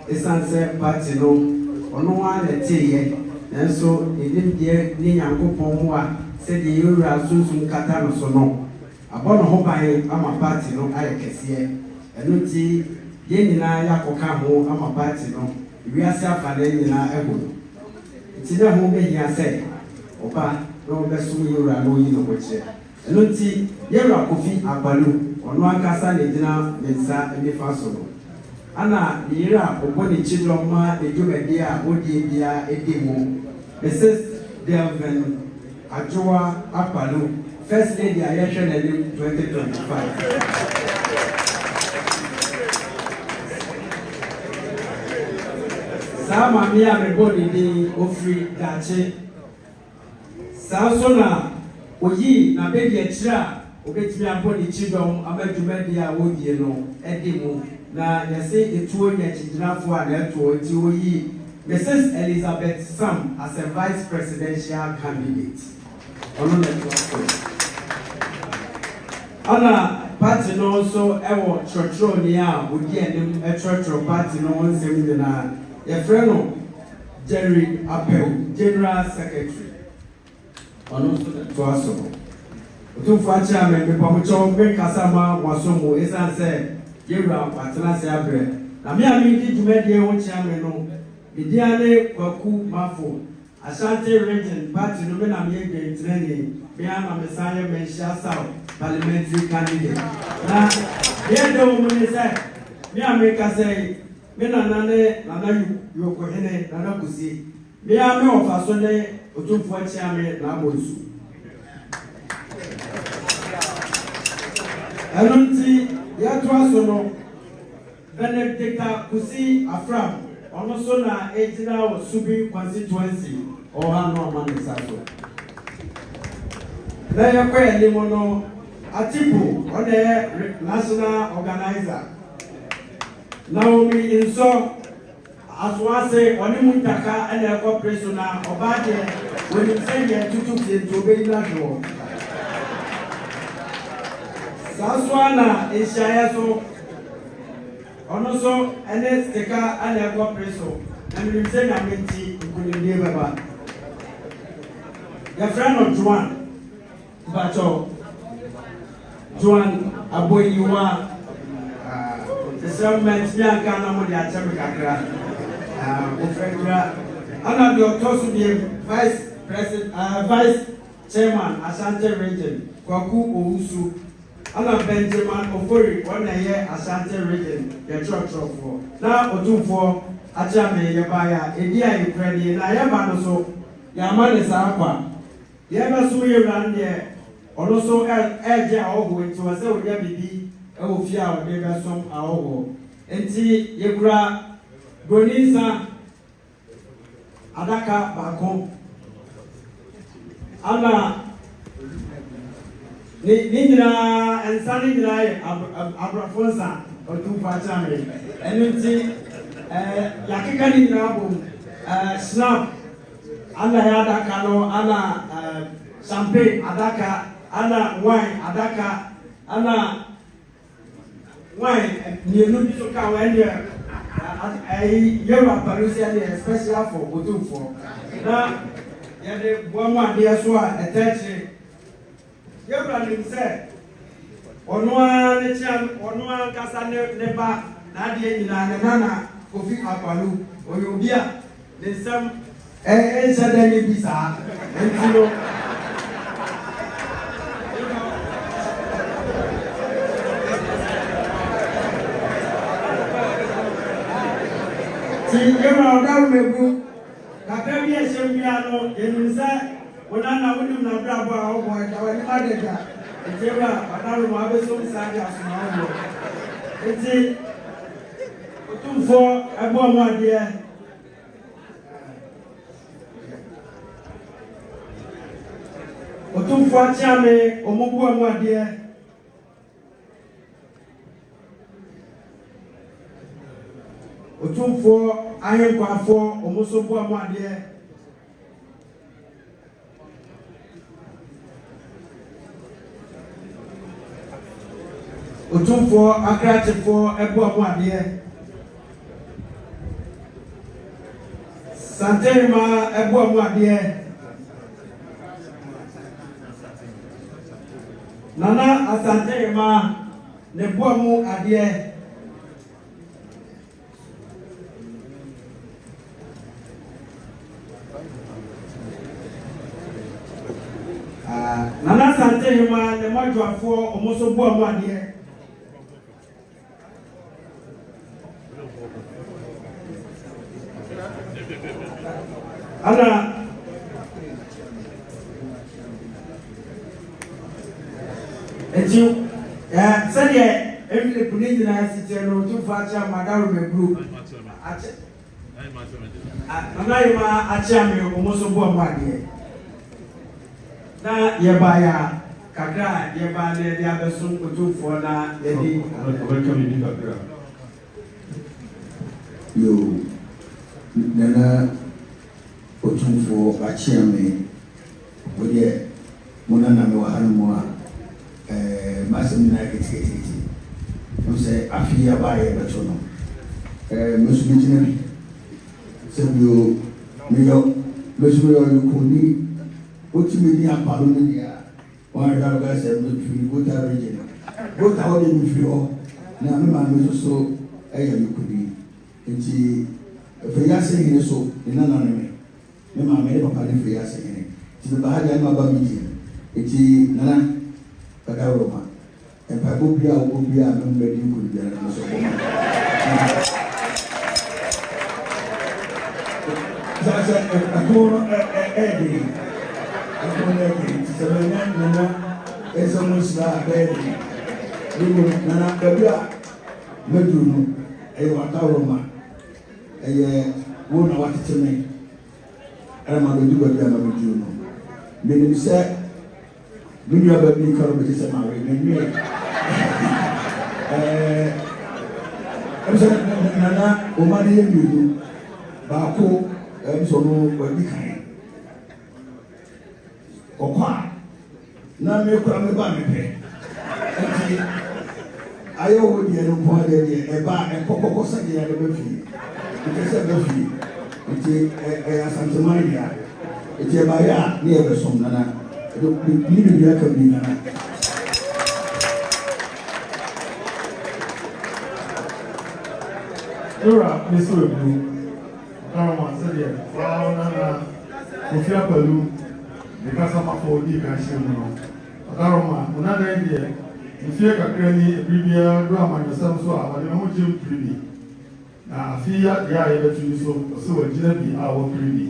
esanse party no ono wa na teye nanso edim de ni Nyankopon ho a se de yura sunsun kata no so no abono ho ban ama party no ayekese enunti ye nyina yakoka ho ama party no wiase afa na nyina ego ti na ho be hia se oba no be sum yura no yi no boche enunti yura Kofi Apalu ono akasa na gyina mensa enifa so no ana yira oboni chidroma edumedi a odi bia edimu Mrs. Delvin Ajua Apalu, First Lady election in 2025. Sama mia meboni di ofri dache. Sansona oyi na bedi echira obetimi aboni chidom abadumedi a wodie no edimu na yese etuo nya chidinafo a na etuo ti oyi Mrs. Elizabeth Sam as a vice presidential candidate. Anna party no also ewo churchro ni a odi enim churchro party no onsem ni na ye friend Jerry Appel, General Secretary. Ono to aso. Otu fa chairman me pamucho me kasama wasomo esanse yewra patena se abre. Na me ami di dwumadi e wo chairman no Idiane Kwaku Mafo, Ashanti Region Party no na me dey training, me am a Messiah Mensha South parliamentary candidate. Na here the woman say, me America say, me na nana yoko hene nana kusi. Me am me of asone otumfo chiame na amonsu. Anunti ya to asono Benedicta Kusi Afram. Ono so na ejina o Subi constituency o ha no amane saso na yakwa elimo no Atiku o de national organizer Naomi Inso aswase oni mutaka ene ekọ preso na obaje woni seye tutu tie to be ila jo Saswana Ishaya so ono so ene stika ana ekọ preso na mi se na menti kunimdie baba ya friend of Juan Bacho Juan Aboyiwa the settlement bianca na mo di achebe kakra ofrekra ana di otosu bi vice chairman Ashanti region Kwaku Owusu ana Benjamin Ofori wana ye Asante region ye church for na otumfo acha me ye baya edi ayi kredi na ye ba no so ya ma ne sa akwa ye ba so ye ran ye ono so eje awogo enti wa se odia bibi e wo fi a ode be som awogo enti ye kura Gonisa adaka bako ana ni nyina ensani nyina abrafonsa otu facha me enunti yakeka ni nyina bo snap ana ya adaka no ana champagne adaka ana wine adaka ana wine ni enu bi so ka wine yellow parusia dey special for Otumfo na ya de boamu ade so a eteche yebra nim se ono a ne chiam ono a kasa ne ba na ade nyina ne nana Kofi Akwalu oyobi a ne sam shada ne bisa entino ti yema odaru mebu kakra bi ehye bia no enunsa wona na wonum na brabo a obo da wani adega ejeba odaru ma beso nsaja asoma wo eti Otumfo ebo mo ade Otumfo atiame omobu mo ade Otumfo ahenkwafo omosobo amade Otumfo akrachefo ebo amade Santema ebo amade Nana Asantema nebo amu ade Nana Santema ne mwadwafo omosobo amade ana eti sede emile puniji na site no Otumfo acha madaru me group acha nana yima acha me omosobo amade na yebaya kakra yeba ne dia beso Otumfo na yedi yo nana Otumfo achia me wode mona na me wa hanu a masem na ketekete no se afia ba ye beto no mesu bi jina bi se bio meyo mesu yo yukuni otimi ni apalo ni ya wa da ga se me fi go ta region go ta o de mi fi o na me ma me so eya yukuni nti fe ya se ni so ina na me ma me papa ni fe ya se ni ti me ba ha ja ma ba mi ji nti nana kada Roma pa go bia no mbedi ko bia na so ko za akoro edi sabanya nana eso musla edi dimo nana kabia medunu ayo ata Roma eye wo na watiteme era ma do bia na medunu benim se Mimi ababi karo beti sama we nemi amsa nana o ma de yulu ba ko so no wabi kan okwa na me kura me ba me pe enti ayo wo de no ko de e ba e kokoko sa de ya be fi enti se be fi enti asante maria enti ba ya ni e be som nana ni bi ya kan ni na Ora meso ebu karama se de wa na Kofi Akwalu de kasa ma fo di kan shi no karama una na de Mfie kakra ni bibia do amanyesam so a wode ho gye pribi na afia ya yebetu so so wagina bi a wo pribi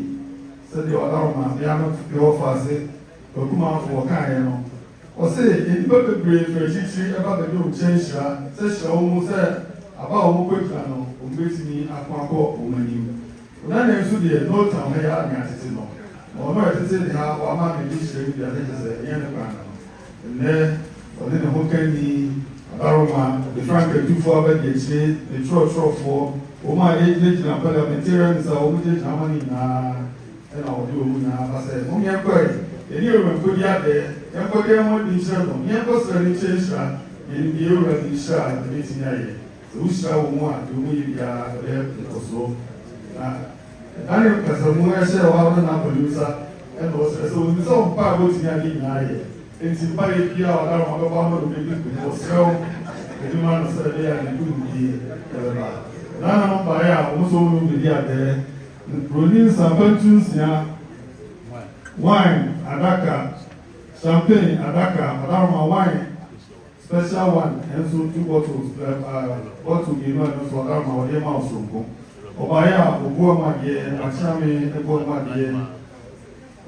se de odaroma ya no de wo fase okuma fo kan no o se enipa bebre frechichi eba be do chenhira se hira wo mu se aba wo kwetwa no o mbetini akwankọ omani na na nso de no town ha ya nya tete no o no tete de ha wa ma me di hira bi ade se yen ne kwa no ne ɔde ne ho ka ni abaroma de frank atufo abɛde akyire ne trɔtrɔfoɔ wɔn a gyina parliamentarians a wɔn gyina ama ne nyinaa ɛna wɔde wɔn nyinaa ba sɛ wɔn yɛn kɔɛ yɛne ewura nkodi adɛ yɛn kɔ de wɔn de nhyira no yɛn kɔ sɛ ne nkyɛn nhyira yɛn de ewura de nhyira a ɛde ti nya yɛ sɛ wohyira wɔn mu a de wɔn yɛ biara ɛbɛyɛ nkɔsoɔ na ɛdan kasamu ɛhyɛ wɔn a wɔn nam pɔlim sa ɛna wɔsɛ sɛ wɔn nsa wɔn pa a wɔn ti nya ne nyinaa yɛ. Enti mpaye pia wadaro mababa ama rubebi kuseo eduma no se de ya ne dundi eba na no mpaye a wo so wo bi ade pronin sampantu sia wine adaka champagne adaka wadaro wine special one and so 2 bottles bottle you know no so wadaro ma wode ma osonko obaye a obo ma de achame ebo ma de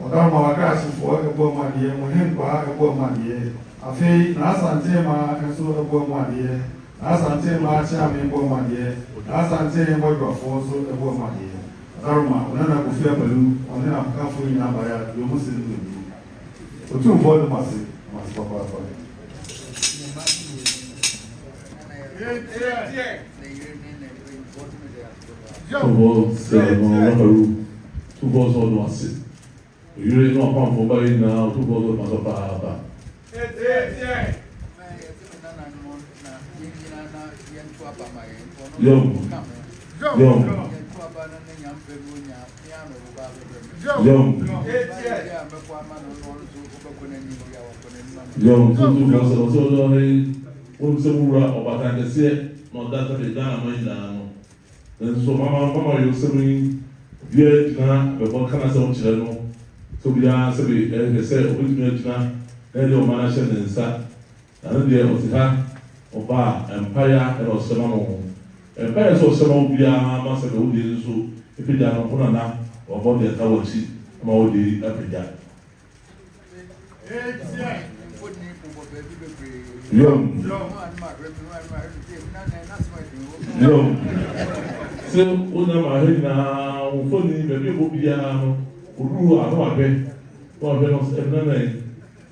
Odama wakasi for ebo madie muhempa ebo madie afei na asante ma enso ebo madie na asante ma chiame ebo madie na asante mo dwafo so ebo madie daruma onana ko fia balu onana kafo ina baya yo musin do otu bodu masi papa papa Tubo se mo laharu tubo so no ase Yuri no pam fo bari na tu bodo ma so pa. Yom. Tu bodo so do ni un se mura o batanga se no data de dana mai na no. So mama yo se mi vie na be ko kana se o chire no. So we are so we say opportunity na ele o mana she nsa na no de o tika oba empire e o sema no empire so sema obi a ma se o de so e pe ja no kuna na o bo de ta wo chi ma o de apija Yom so una ma he na o fo ni be bi obi a no Uru ano abe no ebna na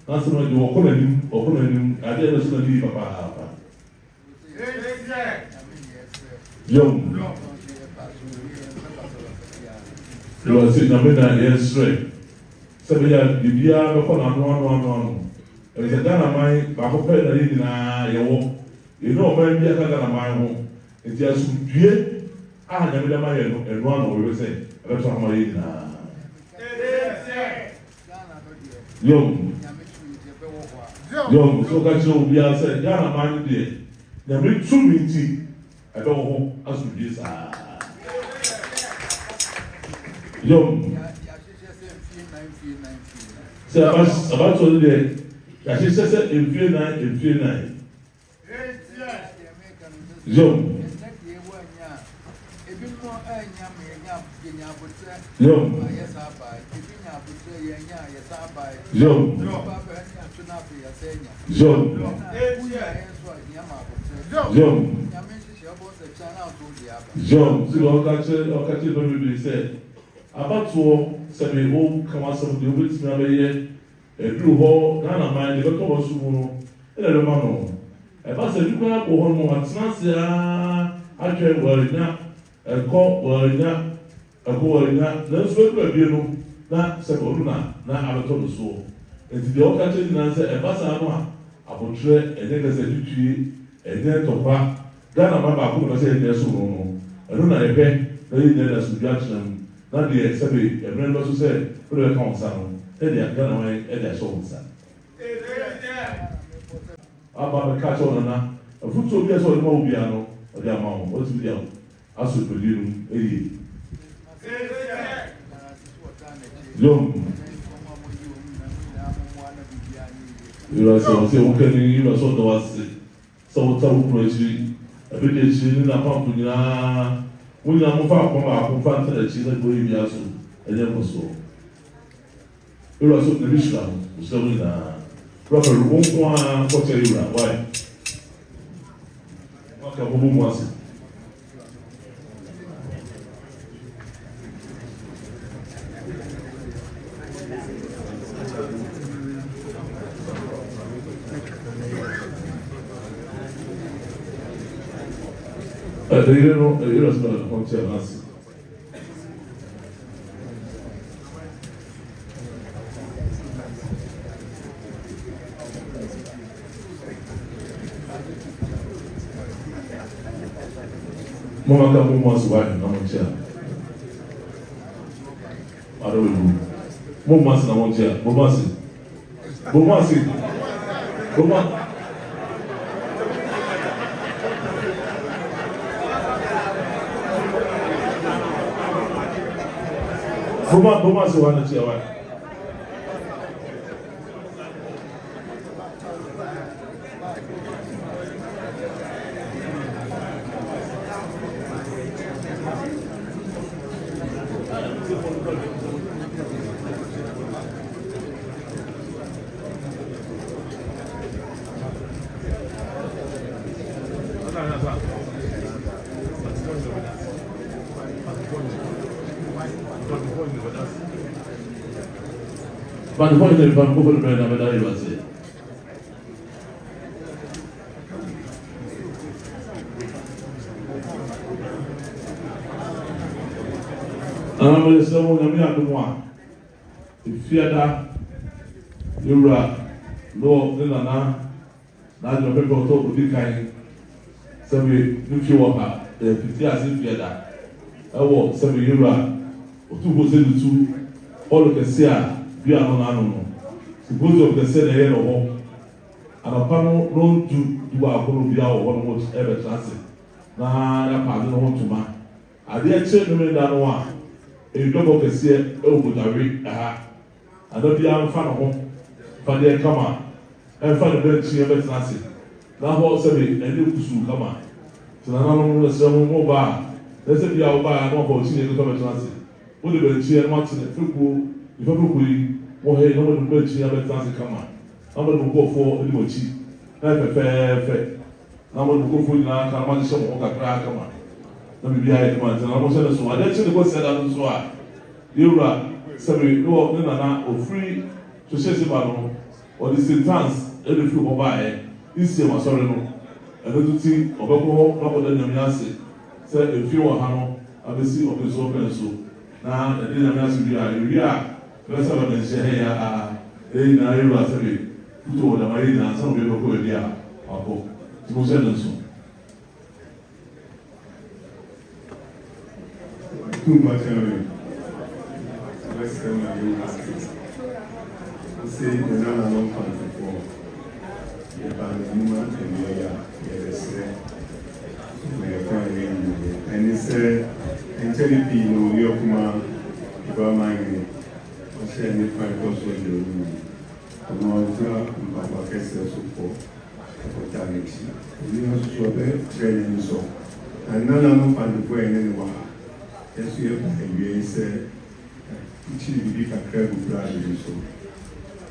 naso no de okona nim ade na so na di papa Yom Yo se na me na yes straight se be ya bibia be ko na no e se dana mai ba ko pe na yi na ye wo e no ma bia ka dana mai ho e ti asu due a na me da mai no e no ano we se e be to ma yi na Yom, so ka cho bia say Ghana man dey. Na me 2 minutes I don ho asu bi sa. Yom. Se about to dey. Ya she say enfie 9. Yom. John, si lo kache do me say abato se me o kama se do bit na be ye e du ho na man de ko so mu no ele lo ma no e ba se du kwa ko ho no atena se atwe warinya e ko warinya na so do abie no na se ko na abato no so enti de o kache na se e ba sa no a abotre enye ka se tutue enye topa Ghana ma ba ko na se enye so no eno na ebe na yi na su judgment na de se be e brand so se ko de ka onsa no e de Ghana wa e de so onsa aba be catch on na afuto bi so ma obi ano o de ama o ti bi aso pediru eyi You are so okay, you are so was so crazy. A bit of chin in a pump when you are moving up from Fanta, the chin and going to and then was so. You are so the Michelin, so in a proper room for Terra. Why? Okay, who was it? You don't know how to answer. Mama come once a while, I'm on chair. I don't know. Mama said, I'm on chair. Mama said, Mama. Boma se wana tia wana. But the point is, I'm going to bring up a say. I'm going to say, I'm not the one. If you are that, you're no, now you're going to talk with the kind. So if you are if you are that, I will say, you're or 2 all the say. We are not animal. Suppose of the said air or home. And a panel known to our Columbia or one watch ever transit. Nah, that part don't to man. I dare check them in that one. If you don't get see over the rig, I don't be out in front of home. But they come on. And find the bench ever transit. Now, what say and you soon come on. So I don't know the seven mobile. Let's say you are by a mobile to come transit. What the bench and watching the football. If I look with no one will see other transit come on. Nobody will go for a little cheap. Fair. Nobody will go for now, come on, some of the crack come on. Let me be a command, and I was saying so. I didn't say the word said that so. You are sorry, or free to say about or the sentence, every few of by this same sorry no. And don't think of a couple than your answer. Say if you are Hano, I will see of this open so. Now, the dinner answer we are. Let's have a say, now you are saying, put over the marina, and some people go there. I'll go send them soon. Too much anyway. Let's come and do this. I say, the non alone country for the Banama and the other, the say, and it's a no, Yokuma, Ibama. Ṣé ní fún ẹ̀kọ́ sójú orí ọmọ ọjọ́ ìpapọ̀ kẹsẹ̀ sọ́pọ̀ ọ̀pọ̀ta nìkí. Òní ọ̀ṣọ́ ọbẹ̀ bẹ́ẹ̀ ni sọ. Àná náà ló pàdé fún ẹ̀yẹ́ ni wà. Ẹ̀sùn yẹ fún ẹ̀yẹ́ iṣẹ́ ìtì ìbí kakra gbogbo àdéhùn sọ.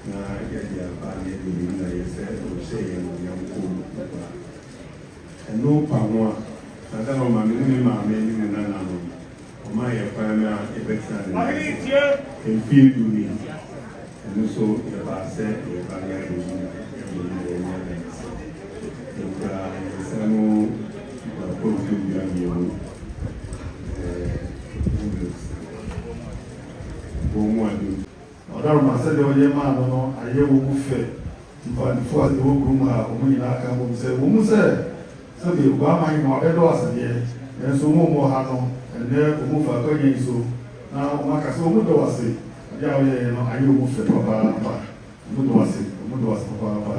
Na yẹ̀dì àbá ní ẹ̀dùn ní ìlà yẹsẹ̀ òṣè yẹn ní ọkọ̀ nípa. Ẹ̀nú pa wọn a, àdáná màmí ní màmí ní nínú náà nù. Ọmọ ayẹ̀kọ́ ẹ̀mí à ẹ̀bẹ̀tì àná. In field doing, and also the Basse, the Balia, the Samo, the Portugal, ọ̀daràn máa sẹ́dẹ̀ ọ̀yẹ́ máa lọ́nà ayé owó fẹ́ ìfàdífọ́ àti owó gbòmù àwọn ìlà kan wọ́n sẹ́ wọ́n mú sẹ́ sẹ́bi ìgbà máa ń mọ ẹ̀dọ́ àṣẹyẹ ẹ̀sùn wọn mọ̀ ha nọ ẹ̀nẹ́ òun fà kọ́ yẹn so na wọn akásí wọn dọ̀ wá sí ẹ̀dí àwọn yẹn nọ ayé owó fẹ́ pàpàpà wọn dọ̀ wá sí pàpàpà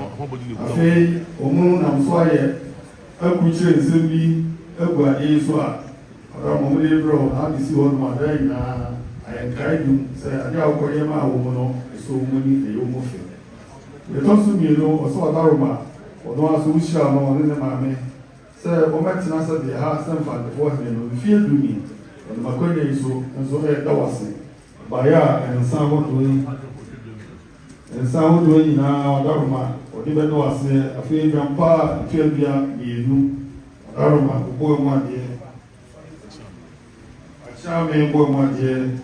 àfẹ́ òun nà nsọ́ ayẹ ẹkù kyerè nsẹ́m bi ẹkù adé so a ọ̀daràn mọ̀ wọlé brọ̀ àbí sí wọn mọ̀ adé nyinaa ayẹnkae dum sɛ ade a wokɔyɛ ma wɔ mu no ɛsɛ wɔ mu ni ɛyɛ wɔ mu fɛ The Thompson, you know, or so Daruma, or the ones who shall know in the mammy. Sir, or Martin said the house and for the fourth name, the fear to me, and the Macquarie is so, and so that was it. Baya and sound doing, and sound doing now, Daruma, or even though I say, a few grandpa, and 12 years, Daruma, the boy 1 year. A charming boy 1 year,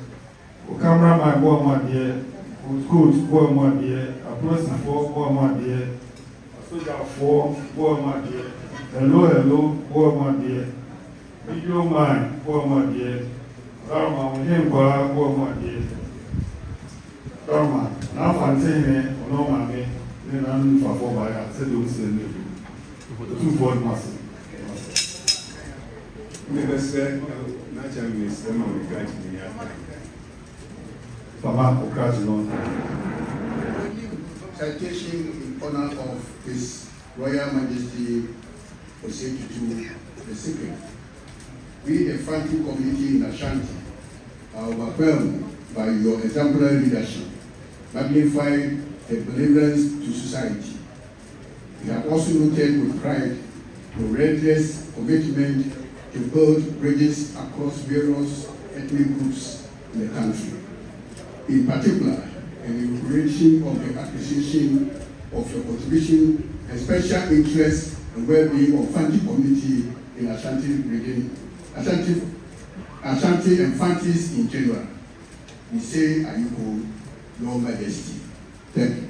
a cameraman boy 1 year. Schools, boy, my dear, a person for boy, my dear, a soldier for boy, my dear, hello, boy, my dear, video man, boy, my dear, Dharma, him, boy, my dear, Dharma, now Fantine, or no mammy, then I'm for my said you send me the 2 board muscle. Never said, not a miss, the man regarding me. Citation in honor of His Royal Majesty Osei Tutu II. We, the Fanti community in Ashanti, are overwhelmed by your exemplary leadership, magnify the benevolence to society. We have also noted with pride your relentless commitment to build bridges across various ethnic groups in the country. In particular, in the creation of the appreciation of your contribution and special interest and well-being of Fanti community in Ashanti region, Ashanti and Fantis in general. We say, Ayuko, Your Majesty. Thank you.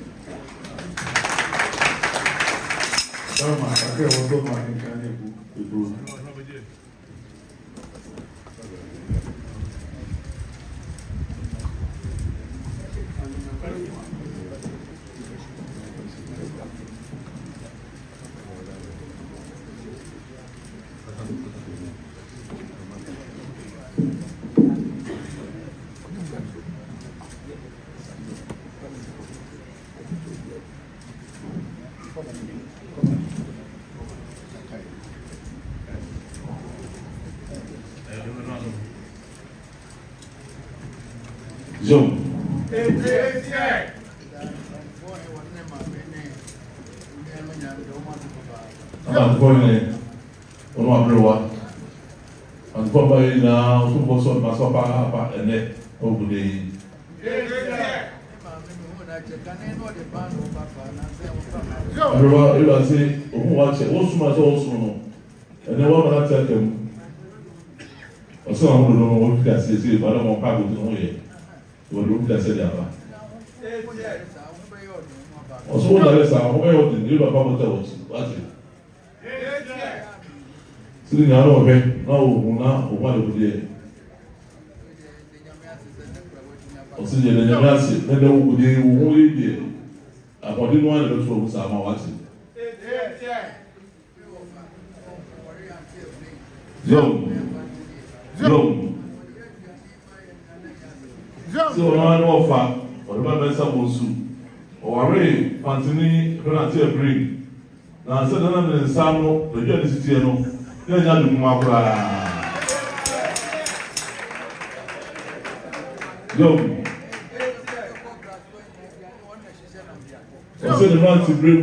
Zoom. I'm going on my blower. I'm probably now to go on my sofa and net over the. I say, who watch it? What's my also? And then what I tell them? Or some who don't know what you say, but I don't want to know yet. What do you say? Also, there is a way of the new Papa. What's it? Sitting out of it, no, what would you? Or sitting in the Yamasi, then they would be only there. I didn't want to go to some watching. So, I know for whatever Mesa Bosu or Ray Pantini, Renatier Bring. Now, I said, I'm in Sano, the Judiciano. Then you have to Mabra. I said, the man to bring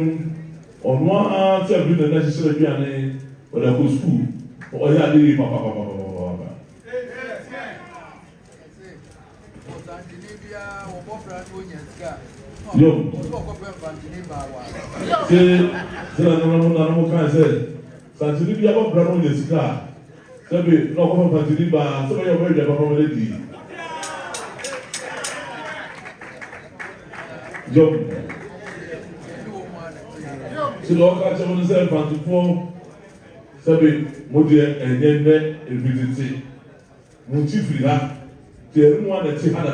on one answer, bring the necessary journey or the whole school. Or I did Papa. Say, Santini be about Brown in the car. Sabi, no come from Santini, so you're very already. Job. So, look at someone said, Pantupo, Sabi, Modia, and then everything. Muntifrida, the one that she had.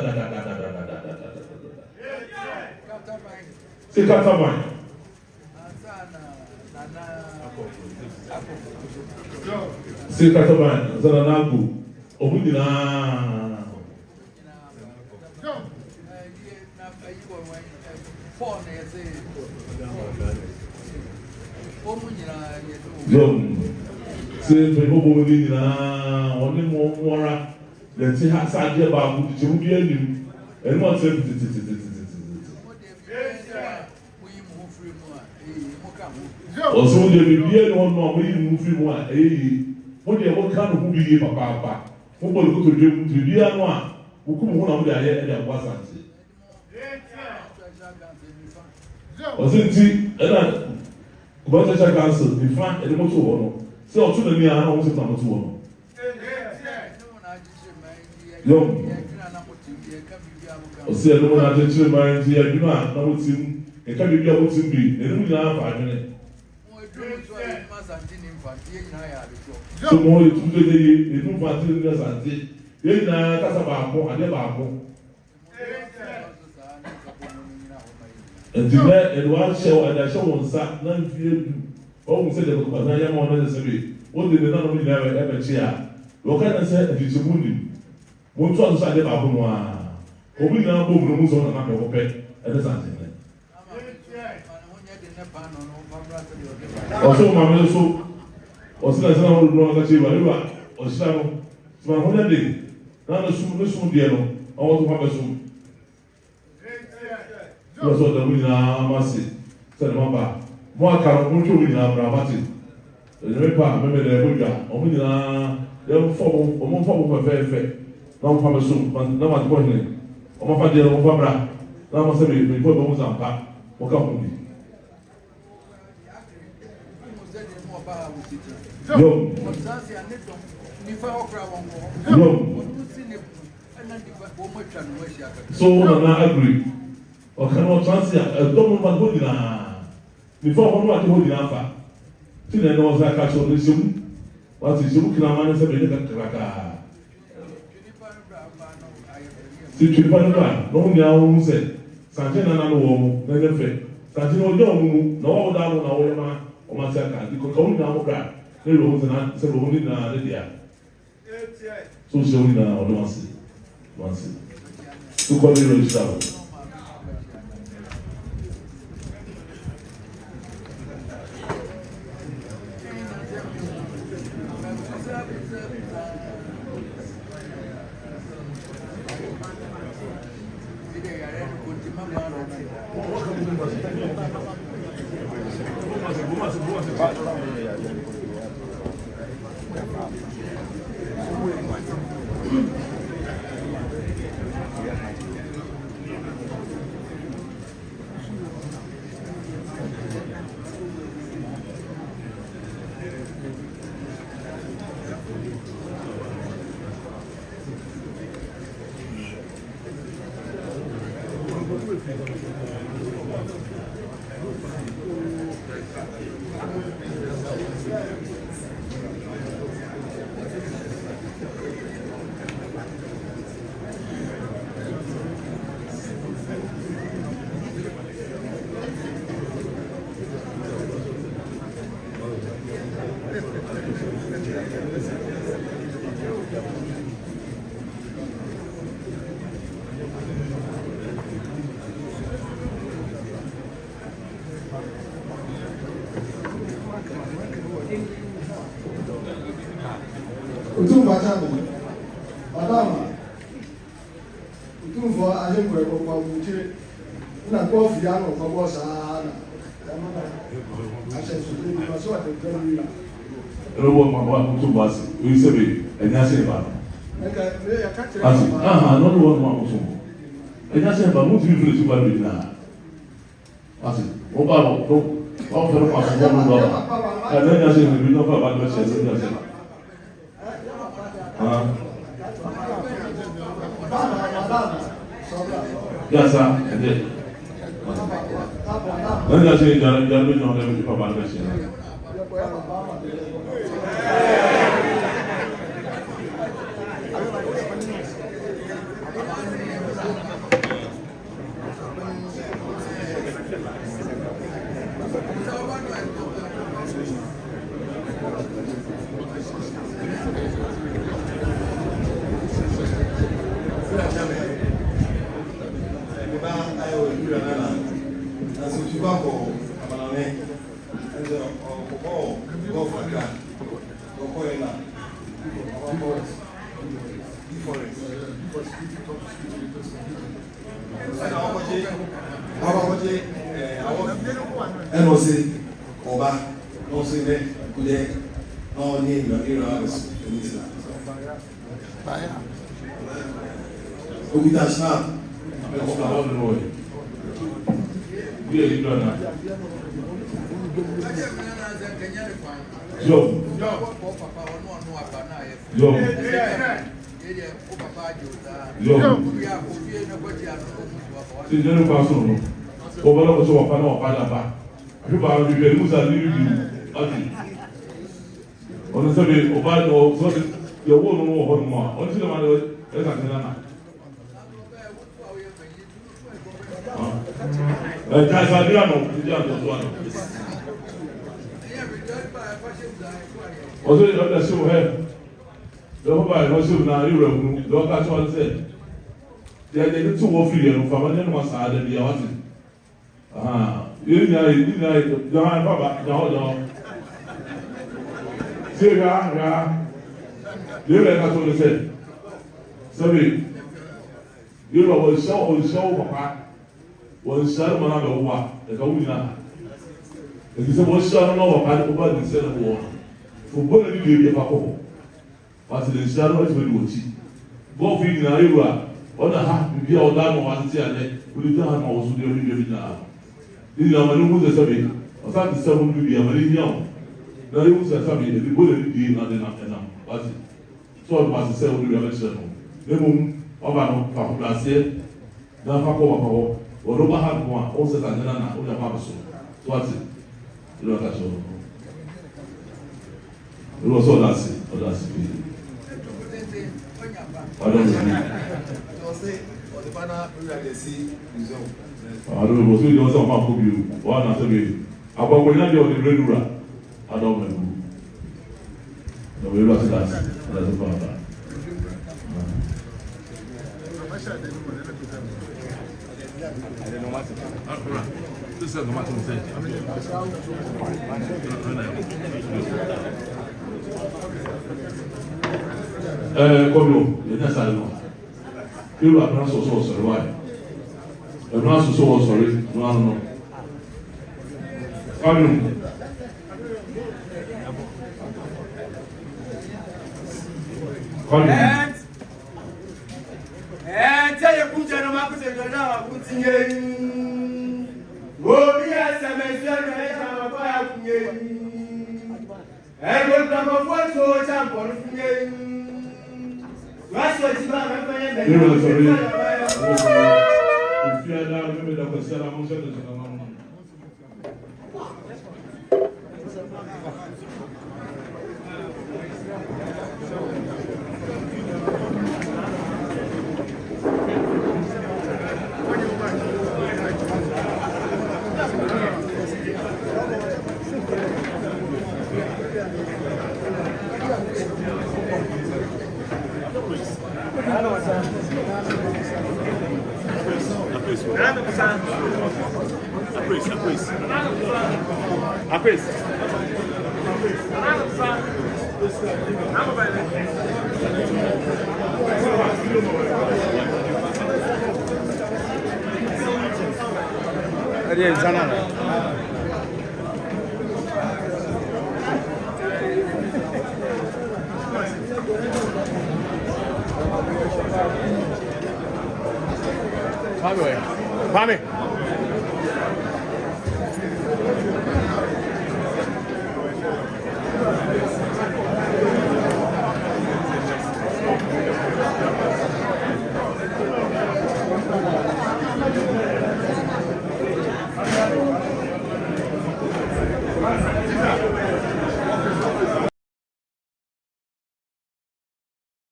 Say, Catamine. Say Kataban, Zananagu, Obudina. Say, Obudina, only more, let's see how sad about the Jubilee and what's it. Also, the beer on my way moving one, what they will come who be papa. Who will go to the beer one, who come one of their head and was answered. Wasn't he? And what I cancel, the front and the motor. So, to the near, I don't want to know. Young. Ọsẹ ẹnu wọn akyekye mmaa nti adwuma a na wotim nka biribi a wotim bi ẹnu nyinaa fa adwene. So mo yɛ tuntun de ye ẹnu nfa ti ne sante yɛn nyinaa kasa baako adeɛ baako. Nti nɛ ɛnu ahyɛ wɔ ɛde ahyɛ wɔn nsa na nfie du ɔwɔ sɛ ɛde kɔkɔ na yɛ ma ɔno ɛsɛ bi wɔn de ne nanom nyinaa ɛbɛkye a wɔka ne sɛ ɛfikyɛ mu nim mo nto aso adeɛ baako no a. Obi na bo mu so na na ko pe e de sante ne oso ma me so oso na sana wo do na ka chi ba riba oso no so ma ho na de na na su de no o to pa be so oso da mu na ma se se na ba mo aka mo ju na bra ba ti e me pa me me de bo ja o mu na e fo mo fe na mo pa be so na ma ko ni ọmọ fàdé ọmọ fàbra náà mo sẹ mi fọ ìbọn mùsàmpá mo kà fún mi. Yom. So nana agree ọkàn náà transi ẹdọm nípa tó nyinaa nífa ọmọ náà àti hó nyinaa fa tí nà ẹni wọn sẹ akáṣọ ní ṣẹmu wọn ti ṣẹmu kìnnà máa ń sẹ bẹẹ ní kàkàkà. Si tu ne parles pas, non, il y a un musée. Santé n'a pas de n'a fait. Santé n'a pas de mou, n'a pas de mou, on m'a dit que quand on a un bras, les lots, c'est le monde dans le dia. So, je vous dis, on va lancer. Tout comme le résultat. NOC ọba say that could they all need the era of we that's not. Also, the show here. The whole by no show now, you will look at what said. They are the 2 or 3 and from an was added the other. You know, Papa, no. See, you let us what they said. Sorry, you know, was show, Papa. Was shut man of war, the Gawina. It is a was shut over Papa instead of war. For both of you, Papa. But the shadow is very much. Go feed in Iowa, or the half to be all done one day, with the time also the only now. These are my new survey, or that is someone to be a very young. Now you was a survey, the bullet be not enough. But so it was a 7 revelation. The moon, Obama, Papa, said, now Papa, or Roba had one, also than Nana, or the Papa. So what's it? You know that's all. It was all that's it, or that's it. I don't know. Was really also a for you. One after me. About when I do the regular, I don't know. The way was that. That's about that. I don't know what this is the matter to say. Come on, you're not silent. You are not so sorry. Why? You're not so sorry. No. Come on. Come on. Tell your put on my put it now, put in. Oh, yes, I may say, I am a fire. I will come up for so champion. That's what you have. If you are now, remember that was Sarah Monson. Kwame.